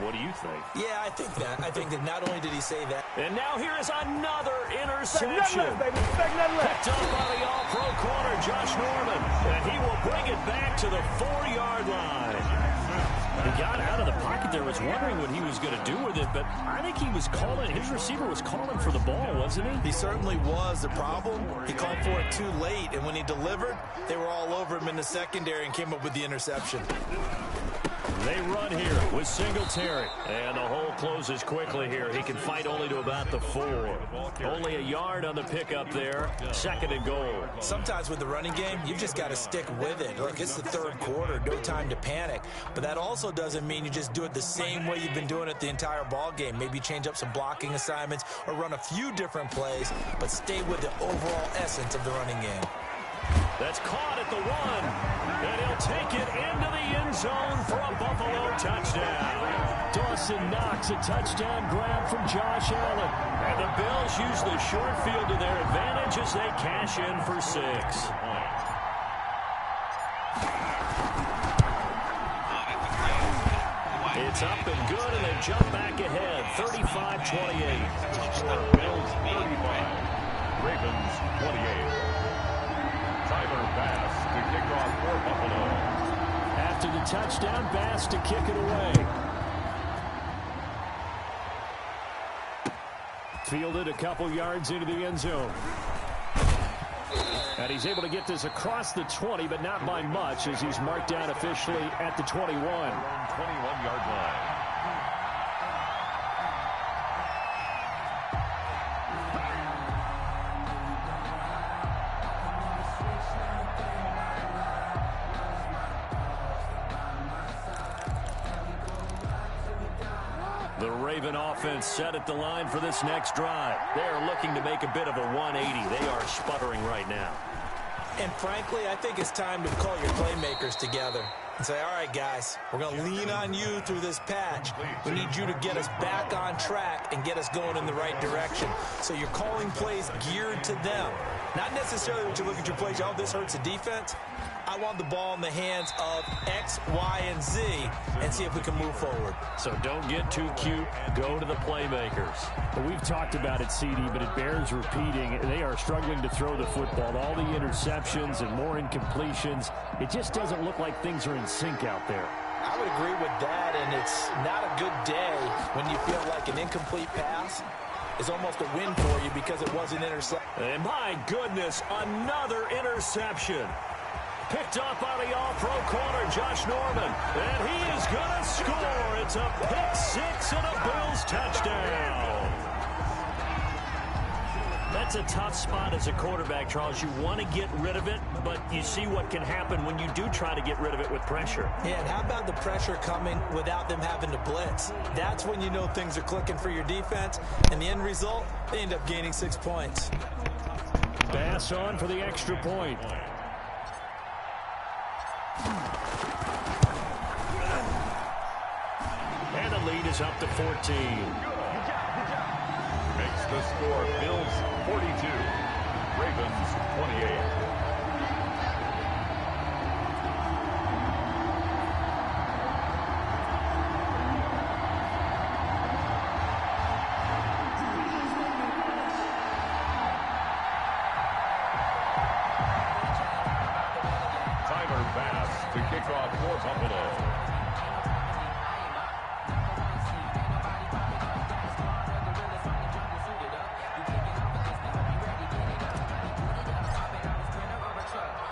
S1: What do you think?
S3: Yeah, I think that. I think that not only did he say that.
S1: And now here is another interception.
S5: Expect nothing less, baby. Expect nothing less.
S1: Picked up by the all-pro corner, Josh Norman. And he will bring it back to the 4-yard line. He got out of the pocket there, was wondering what he was going to do with it, but I think he was calling, his receiver was calling for the ball, wasn't he?
S3: He certainly was. The problem, he called for it too late, and when he delivered, they were all over him in the secondary and came up with the interception.
S1: They run here with Singletary, and the hole closes quickly here. He can fight only to about the 4. Only a yard on the pickup there. 2nd and goal.
S3: Sometimes with the running game, you've just got to stick with it. Look, it's the 3rd quarter, no time to panic. But that also doesn't mean you just do it the same way you've been doing it the entire ball game. Maybe change up some blocking assignments or run a few different plays, but stay with the overall essence of the running game.
S1: That's caught at the 1, and he'll take it into the end zone for a Buffalo touchdown. Dawson Knox, a touchdown grab from Josh Allen. And the Bills use the short field to their advantage as they cash in for 6. It's up and good, and they jump back ahead, 35-28.
S2: Bills 35, Ravens 28. Tyler Bass to kick off for Buffalo.
S1: After the touchdown, Bass to kick it away. Fielded a couple yards into the end zone. And he's able to get this across the 20, but not by much, as he's marked down officially at the 21.
S2: 21-yard line.
S1: The Raven offense set at the line for this next drive. They are looking to make a bit of a 180. They are sputtering right now.
S3: And frankly, I think it's time to call your playmakers together and say, all right, guys, we're going to lean on you through this patch. We need you to get us back on track and get us going in the right direction. So you're calling plays geared to them. Not necessarily what you look at your plays, oh, this hurts the defense. I want the ball in the hands of X, Y, and Z and see if we can move forward.
S1: So don't get too cute. Go to the playmakers. Well, we've talked about it, CD, but it bears repeating. They are struggling to throw the football. All the interceptions and more incompletions. It just doesn't look like things are in sync out there.
S3: I would agree with that, and it's not a good day when you feel like an incomplete pass is almost a win for you because it was an interception.
S1: And my goodness, another interception. Picked up by the all-pro corner, Josh Norman. And he is going to score. It's a pick 6 and a Bills touchdown. That's a tough spot as a quarterback, Charles. You want to get rid of it, but you see what can happen when you do try to get rid of it with pressure.
S3: Yeah, and how about the pressure coming without them having to blitz? That's when you know things are clicking for your defense. And the end result, they end up gaining 6 points.
S1: Bass on for the extra point. And the lead is up to 14.
S2: Makes the score Bills 42, Ravens 28. Tyler Bass to kick off for Buffalo.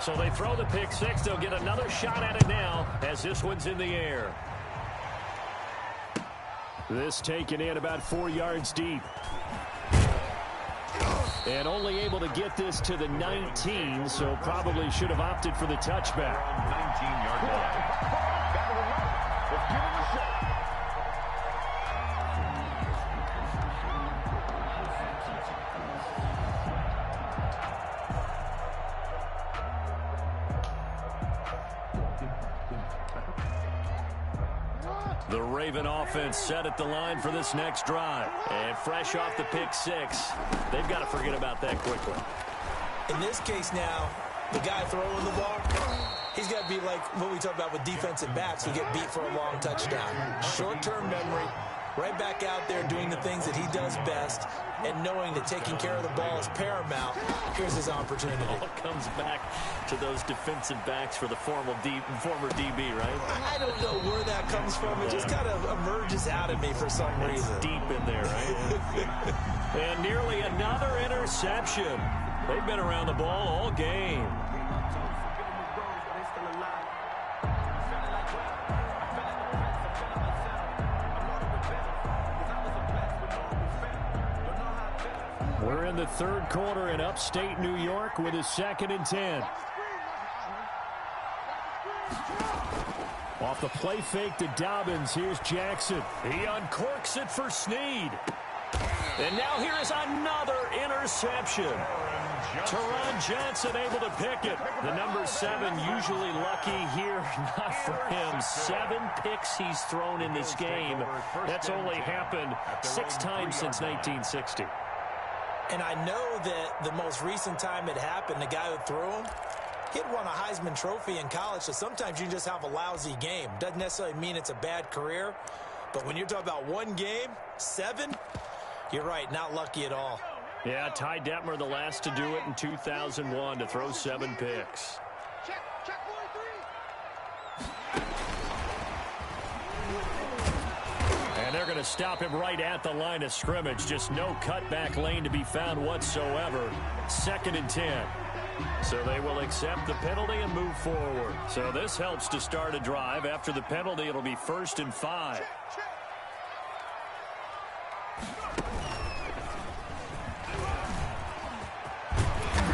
S1: So they throw the pick 6. They'll get another shot at it now as this one's in the air. This taken in about 4 yards deep. And only able to get this to the 19, so probably should have opted for the touchback.
S2: 19-yard line.
S1: The Raven offense set at the line for this next drive. And fresh off the pick 6, they've got to forget about that quickly.
S3: In this case now, the guy throwing the ball, he's got to be like what we talk about with defensive backs who get beat for a long touchdown. Short-term memory, right back out there doing the things that he does best, and knowing that taking care of the ball is paramount. Here's his opportunity.
S1: It all comes back to those defensive backs for the former DB, right?
S3: I don't know where that comes from. It just kind of emerges out of me for some reason.
S1: It's deep in there, right? And nearly another interception. They've been around the ball all game. We're in the third quarter in upstate New York with a 2nd and 10. Off the play fake to Dobbins, here's Jackson. He uncorks it for Snead. And now here is another interception. Teron Johnson able to pick it. The number 7 usually lucky here. Not for him. 7 picks he's thrown in this game. That's only happened 6 times since 1960.
S3: And I know that the most recent time it happened, the guy who threw him, he had won a Heisman Trophy in college, so sometimes you just have a lousy game. Doesn't necessarily mean it's a bad career, but when you're talking about one game, 7, you're right, not lucky at all.
S1: Yeah, Ty Detmer, the last to do it in 2001, to throw 7 picks. And they're going to stop him right at the line of scrimmage. Just no cutback lane to be found whatsoever. 2nd and 10. So they will accept the penalty and move forward. So this helps to start a drive. After the penalty, it'll be 1st and 5.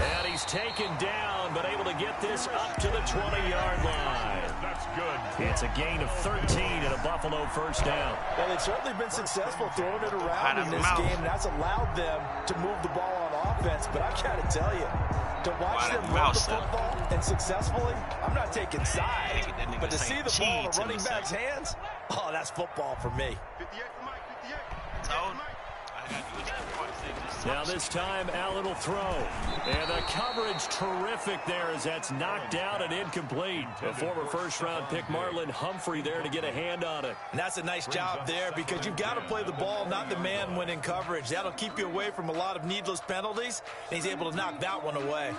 S1: And he's taken down, but able to get this up to the 20-yard line.
S2: That's good.
S1: It's a gain of 13 and a Buffalo first down.
S3: Well, they've certainly been successful throwing it around in this game, and that's allowed them to move the ball on offense. But I've got to tell you, to watch them run the football and successfully, I'm not taking sides, but to see the ball in the running back's hands, oh, that's football for me.
S1: Now this time, Allen will throw. And the coverage terrific there as that's knocked out and incomplete. A former first-round pick, Marlon Humphrey, there to get a hand on it.
S3: And that's a nice job there because you've got to play the ball, not the man when in coverage. That'll keep you away from a lot of needless penalties, and he's able to knock that one away.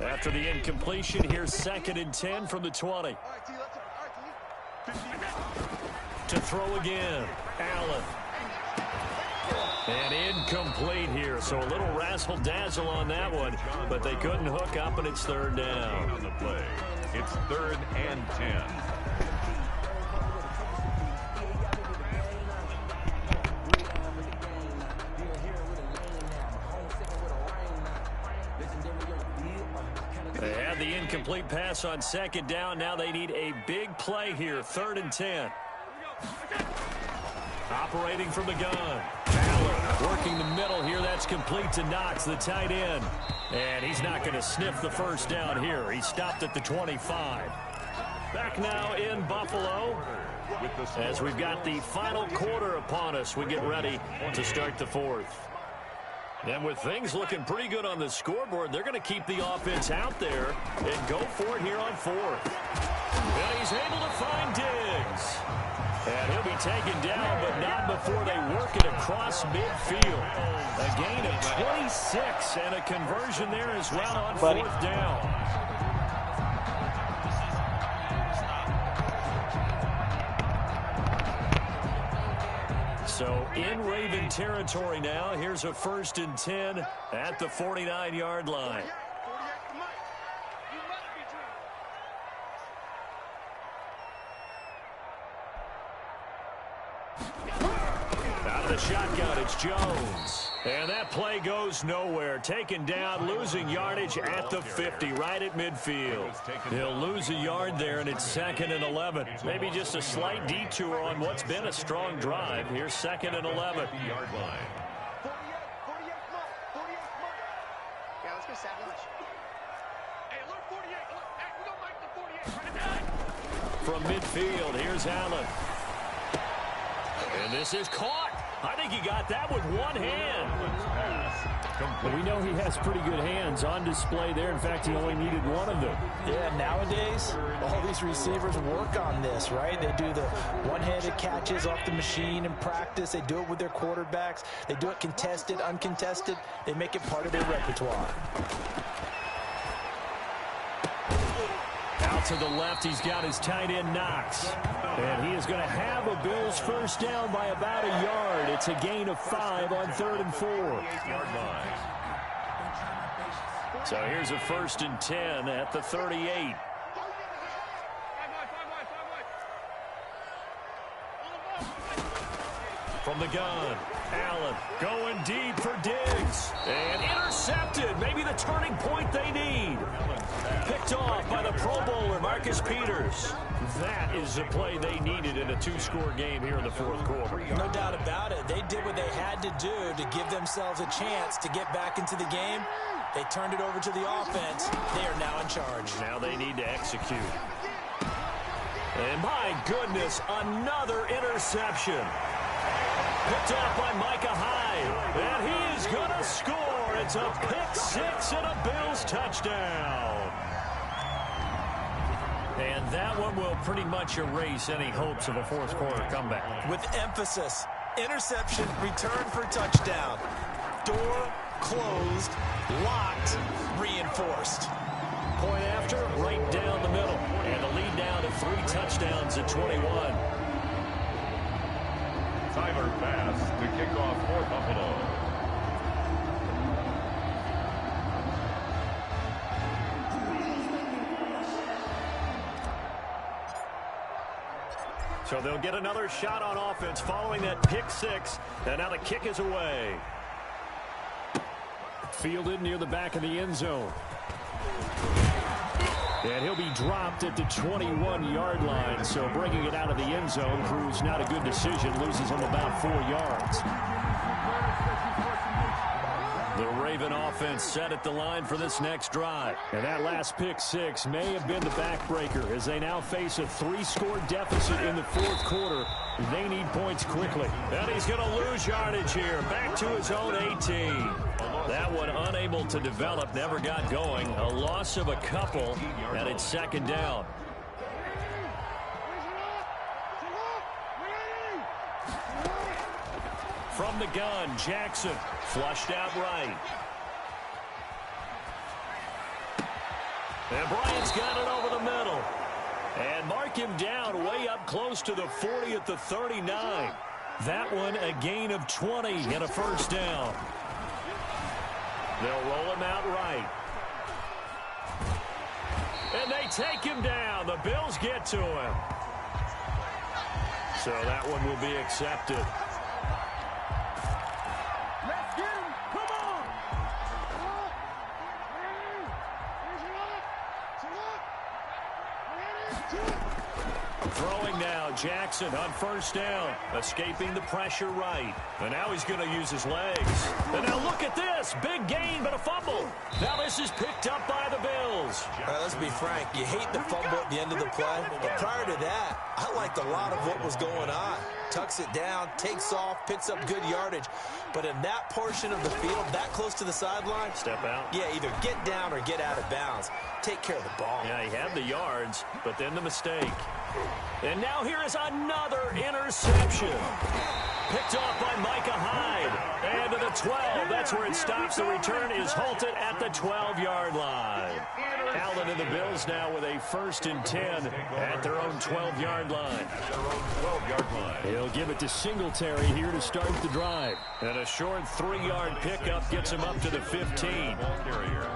S1: After the incompletion, here's 2nd and 10 from the 20. To throw again, Allen. And incomplete here, so a little razzle-dazzle on that one, but they couldn't hook up, and it's 3rd down.
S2: On the play, it's 3rd and 10.
S1: They had the incomplete pass on 2nd down. Now they need a big play here. 3rd and 10. Operating from the gun. Allen working the middle here. That's complete to Knox, the tight end. And he's not going to sniff the first down here. He stopped at the 25. Back now in Buffalo. As we've got the final quarter upon us, we get ready to start the 4th. And with things looking pretty good on the scoreboard, they're going to keep the offense out there and go for it here on 4th. And he's able to find Diggs. And he'll be taken down, but not before they work it across midfield. A gain of 26 and a conversion there as well on 4th down. So in Raven territory now, here's a 1st and 10 at the 49-yard line. Out of the shotgun, it's Jones. And that play goes nowhere. Taken down, losing yardage at the 50, right at midfield. He'll lose a yard there, and it's 2nd and 11. Maybe just a slight detour on what's been a strong drive. Here's 2nd and 11.
S2: Yard line.
S5: Yeah, let's go sat lunch. Hey, look, 48. Look, hey, we don't like the 48.
S1: From midfield, here's Allen. And this is caught. I think he got that with one hand.
S6: Well, we know he has pretty good hands on display there. In fact, he only needed one of them.
S3: Yeah, nowadays, all these receivers work on this, right? They do the one-handed catches off the machine in practice. They do it with their quarterbacks. They do it contested, uncontested. They make it part of their repertoire.
S1: Out to the left, he's got his tight end Knox. And he is going to have a Bills first down by about a yard. It's a gain of 5 on 3rd and 4. So here's a 1st and 10 at the 38. From the gun, Allen going deep for Diggs. And intercepted. Maybe the turning point they need. Picked picked off by the Pro Bowler, Marcus Peters. That is the play they needed in a two-score game here in the fourth quarter.
S3: No doubt about it. They did what they had to do to give themselves a chance to get back into the game. They turned it over to the offense. They are now in charge.
S1: Now they need to execute. And my goodness, another interception. Picked off by Micah Hyde. And he is going to score. It's a pick six and a Bills touchdown. And that one will pretty much erase any hopes of a fourth quarter comeback.
S3: With emphasis, interception, return for touchdown. Door closed, locked, reinforced.
S1: Point after, right down the middle. And a lead down to 3 touchdowns at 21.
S2: Tyler Bass to kick off for Buffalo.
S1: So they'll get another shot on offense following that pick six. And now the kick is away. Fielded near the back of the end zone. And he'll be dropped at the 21-yard line. So bringing it out of the end zone proves not a good decision. Loses him about 4 yards. The Raven offense set at the line for this next drive. And that last pick six may have been the backbreaker as they now face a 3-score deficit in the fourth quarter. They need points quickly. And he's going to lose yardage here. Back to his own 18. That one unable to develop, never got going. A loss of a couple, and it's second down. From the gun, Jackson flushed out right. And Bryant's got it over the middle. And mark him down way up close to the 40 at the 39. That one a gain of 20 and a first down. They'll roll him out right. And they take him down. The Bills get to him. So that one will be accepted.
S5: Let's get him. Come on.
S1: Throwing now, Jackson on first down, escaping the pressure right. And now he's going to use his legs. And now look at this, big gain but a fumble. Now this is picked up by the Bills.
S3: All right, let's be frank. You hate the fumble at the end of the play, but prior to that, I liked a lot of what was going on. Tucks it down, takes off, picks up good yardage. But in that portion of the field, that close to the sideline,
S1: step out.
S3: Yeah, either get down or get out of bounds. Take care of the ball.
S1: Yeah, he had the yards, but then the mistake. And now here is another interception. Picked off by Micah Hyde. And to the 12. That's where it stops. The return is halted at the 12-yard line. Allen and the Bills now with a 1st and 10 at their own 12-yard line. He'll give it to Singletary here to start the drive. And a short 3-yard pickup gets him up to the 15.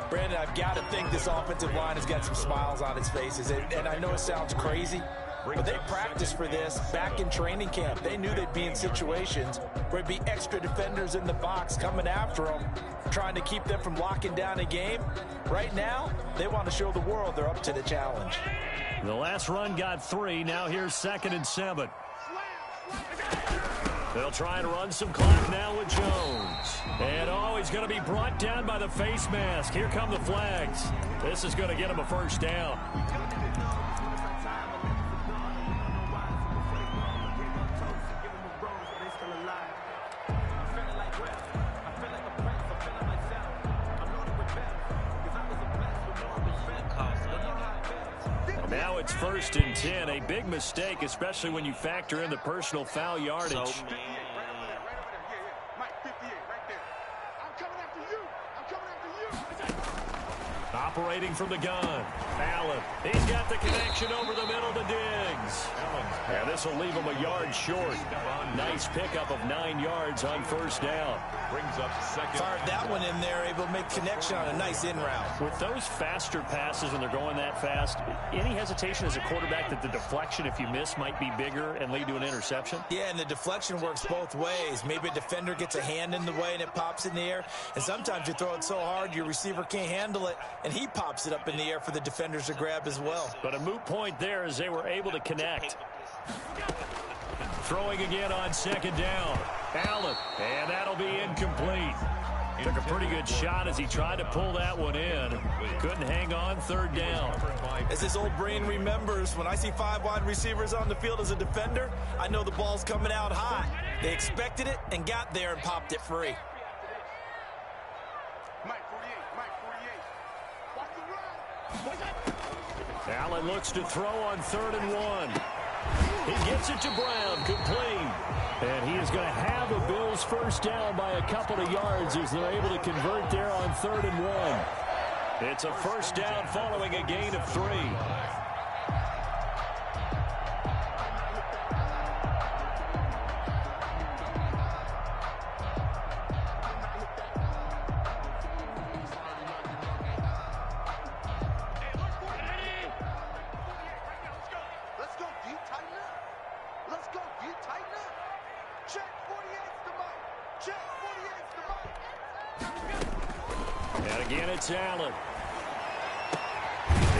S3: Brandon, I've got to think this offensive line has got some smiles on its faces. And I know it sounds crazy, but they practiced for this back in training camp. They knew they'd be in situations where it'd be extra defenders in the box coming after them, trying to keep them from locking down a game. Right now, they want to show the world they're up to the challenge.
S1: The last run got 3. Now here's 2nd and 7. They'll try and run some clock now with Jones. And he's going to be brought down by the face mask. Here come the flags. This is going to get him a first down. Now it's 1st and 10. A big mistake, especially when you factor in the personal foul yardage. Operating from the gun. Allen. He's got the connection over the middle to Diggs. And this will leave him a yard short. Nice pickup of 9 yards on first down.
S2: Brings up second.
S3: Fired that one in there, able to make connection on a nice in route.
S1: With those faster passes and they're going that fast, any hesitation as a quarterback that the deflection, if you miss, might be bigger and lead to an interception?
S3: Yeah, and the deflection works both ways. Maybe a defender gets a hand in the way and it pops in the air. And sometimes you throw it so hard your receiver can't handle it, and he he pops it up in the air for the defenders to grab as well.
S6: But a moot point there as they were able to connect. Throwing again on second down. Allen, and that'll be incomplete. Took a pretty good shot as he tried to pull that one in. Couldn't hang on third down.
S3: As this old brain remembers, when I see 5 wide receivers on the field as a defender, I know the ball's coming out high. They expected it and got there and popped it free.
S6: Allen looks to throw on 3rd and 1. He gets it to Brown, complete. And he is going to have a Bills first down by a couple of yards as they're able to convert there on 3rd and 1. It's a first down following a gain of 3. Again, it's Allen.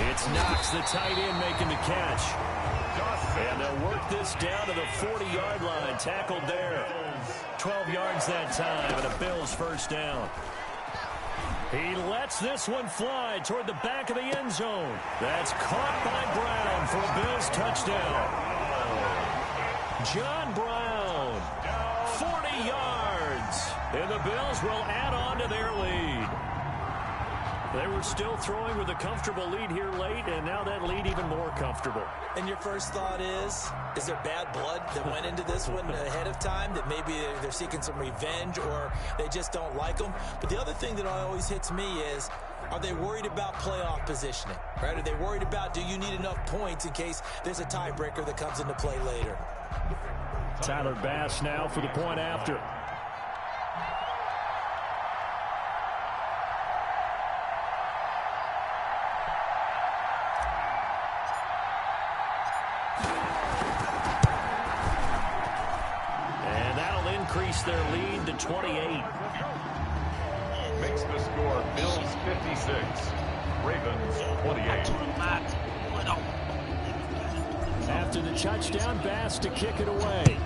S6: It's Knox, the tight end, making the catch. And they'll work this down to the 40-yard line. Tackled there. 12 yards that time, and a Bills first down. He lets this one fly toward the back of the end zone. That's caught by Brown for a Bills touchdown. John Brown, 40 yards. And the Bills will add on to their lead. They were still throwing with a comfortable lead here late, and now that lead even more comfortable.
S3: And your first thought is there bad blood that went into this one ahead of time, that maybe they're seeking some revenge or they just don't like them? But the other thing that always hits me is, are they worried about playoff positioning? Right? Are they worried about, do you need enough points in case there's a tiebreaker that comes into play later?
S6: Tyler Bass now for the point after. Increase their lead to 28.
S2: Makes the score Bills 56, Ravens 28.
S6: After the touchdown, Bass to kick it away.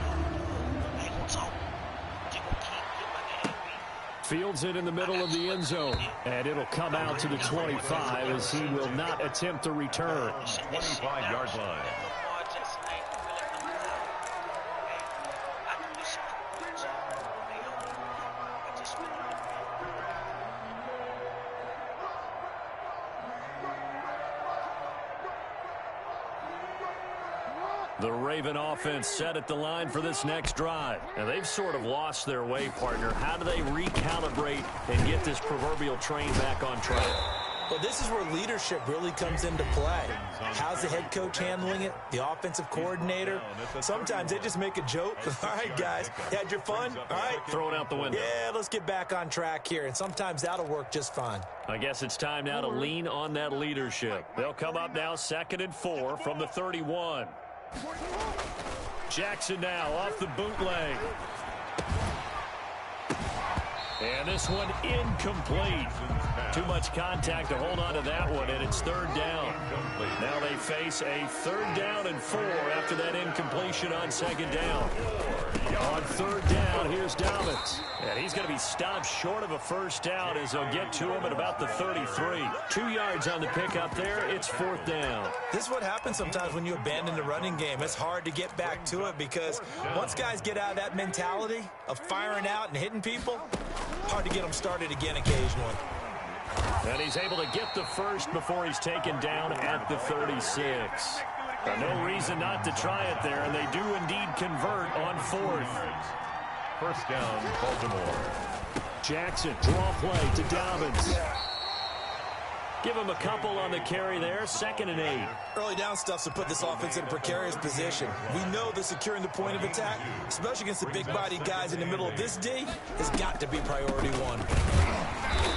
S6: Fields it in the middle of the end zone, and it'll come out to the 25 as he will not attempt to return.
S2: 25-yard line.
S6: The Raven offense set at the line for this next drive. And they've sort of lost their way, partner. How do they recalibrate and get this proverbial train back on track?
S3: Well, this is where leadership really comes into play. How's the head coach handling it? The offensive coordinator? Sometimes they just make a joke. All right, guys, you had your fun? All right.
S6: Throw it out the window.
S3: Yeah, let's get back on track here. And sometimes that'll work just fine.
S6: I guess it's time now to lean on that leadership. They'll come up now 2nd and 4 from the 31. Jackson now off the bootleg. And this one incomplete. Too much contact to hold on to that one, and it's 3rd down. Now they face a 3rd down and 4 after that incompletion on 2nd down. On 3rd down, here's Dobbins. And he's going to be stopped short of a first down as they'll get to him at about the 33. 2 yards on the pickup there. It's 4th down.
S3: This is what happens sometimes when you abandon the running game. It's hard to get back to it because once guys get out of that mentality of firing out and hitting people, hard to get them started again occasionally.
S6: And he's able to get the first before he's taken down at the 36. No reason not to try it there, and they do indeed convert on 4th.
S2: First down, Baltimore.
S6: Jackson, draw play to Dobbins. Give him a couple on the carry there, 2nd and 8.
S3: Early down stuff's to put this offense in a precarious position. We know that securing the point of attack, especially against the big-bodied guys in the middle of this D, has got to be priority 1.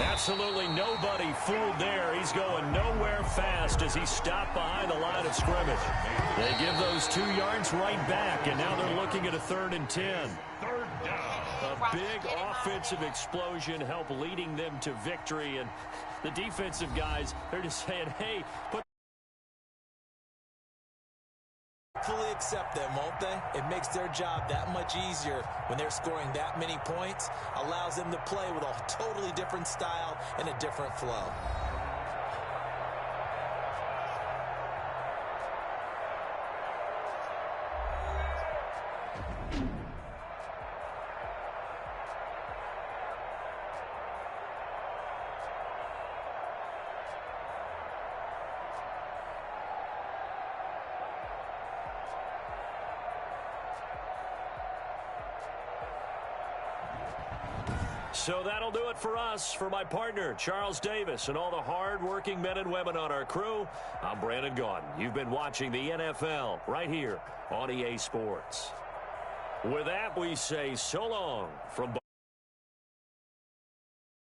S6: Absolutely nobody fooled there. He's going nowhere fast as he stopped behind the line of scrimmage. They give those 2 yards right back, and now they're looking at a 3rd and 10.
S2: 3rd down.
S6: A big offensive explosion helped leading them to victory, and the defensive guys, they're just saying, hey, put
S3: fully accept them, won't they? It makes their job that much easier when they're scoring that many points, allows them to play with a totally different style and a different flow.
S6: So that'll do it for us. For my partner, Charles Davis, and all the hard-working men and women on our crew, I'm Brandon Gaudin. You've been watching the NFL right here on EA Sports. With that, we say so long from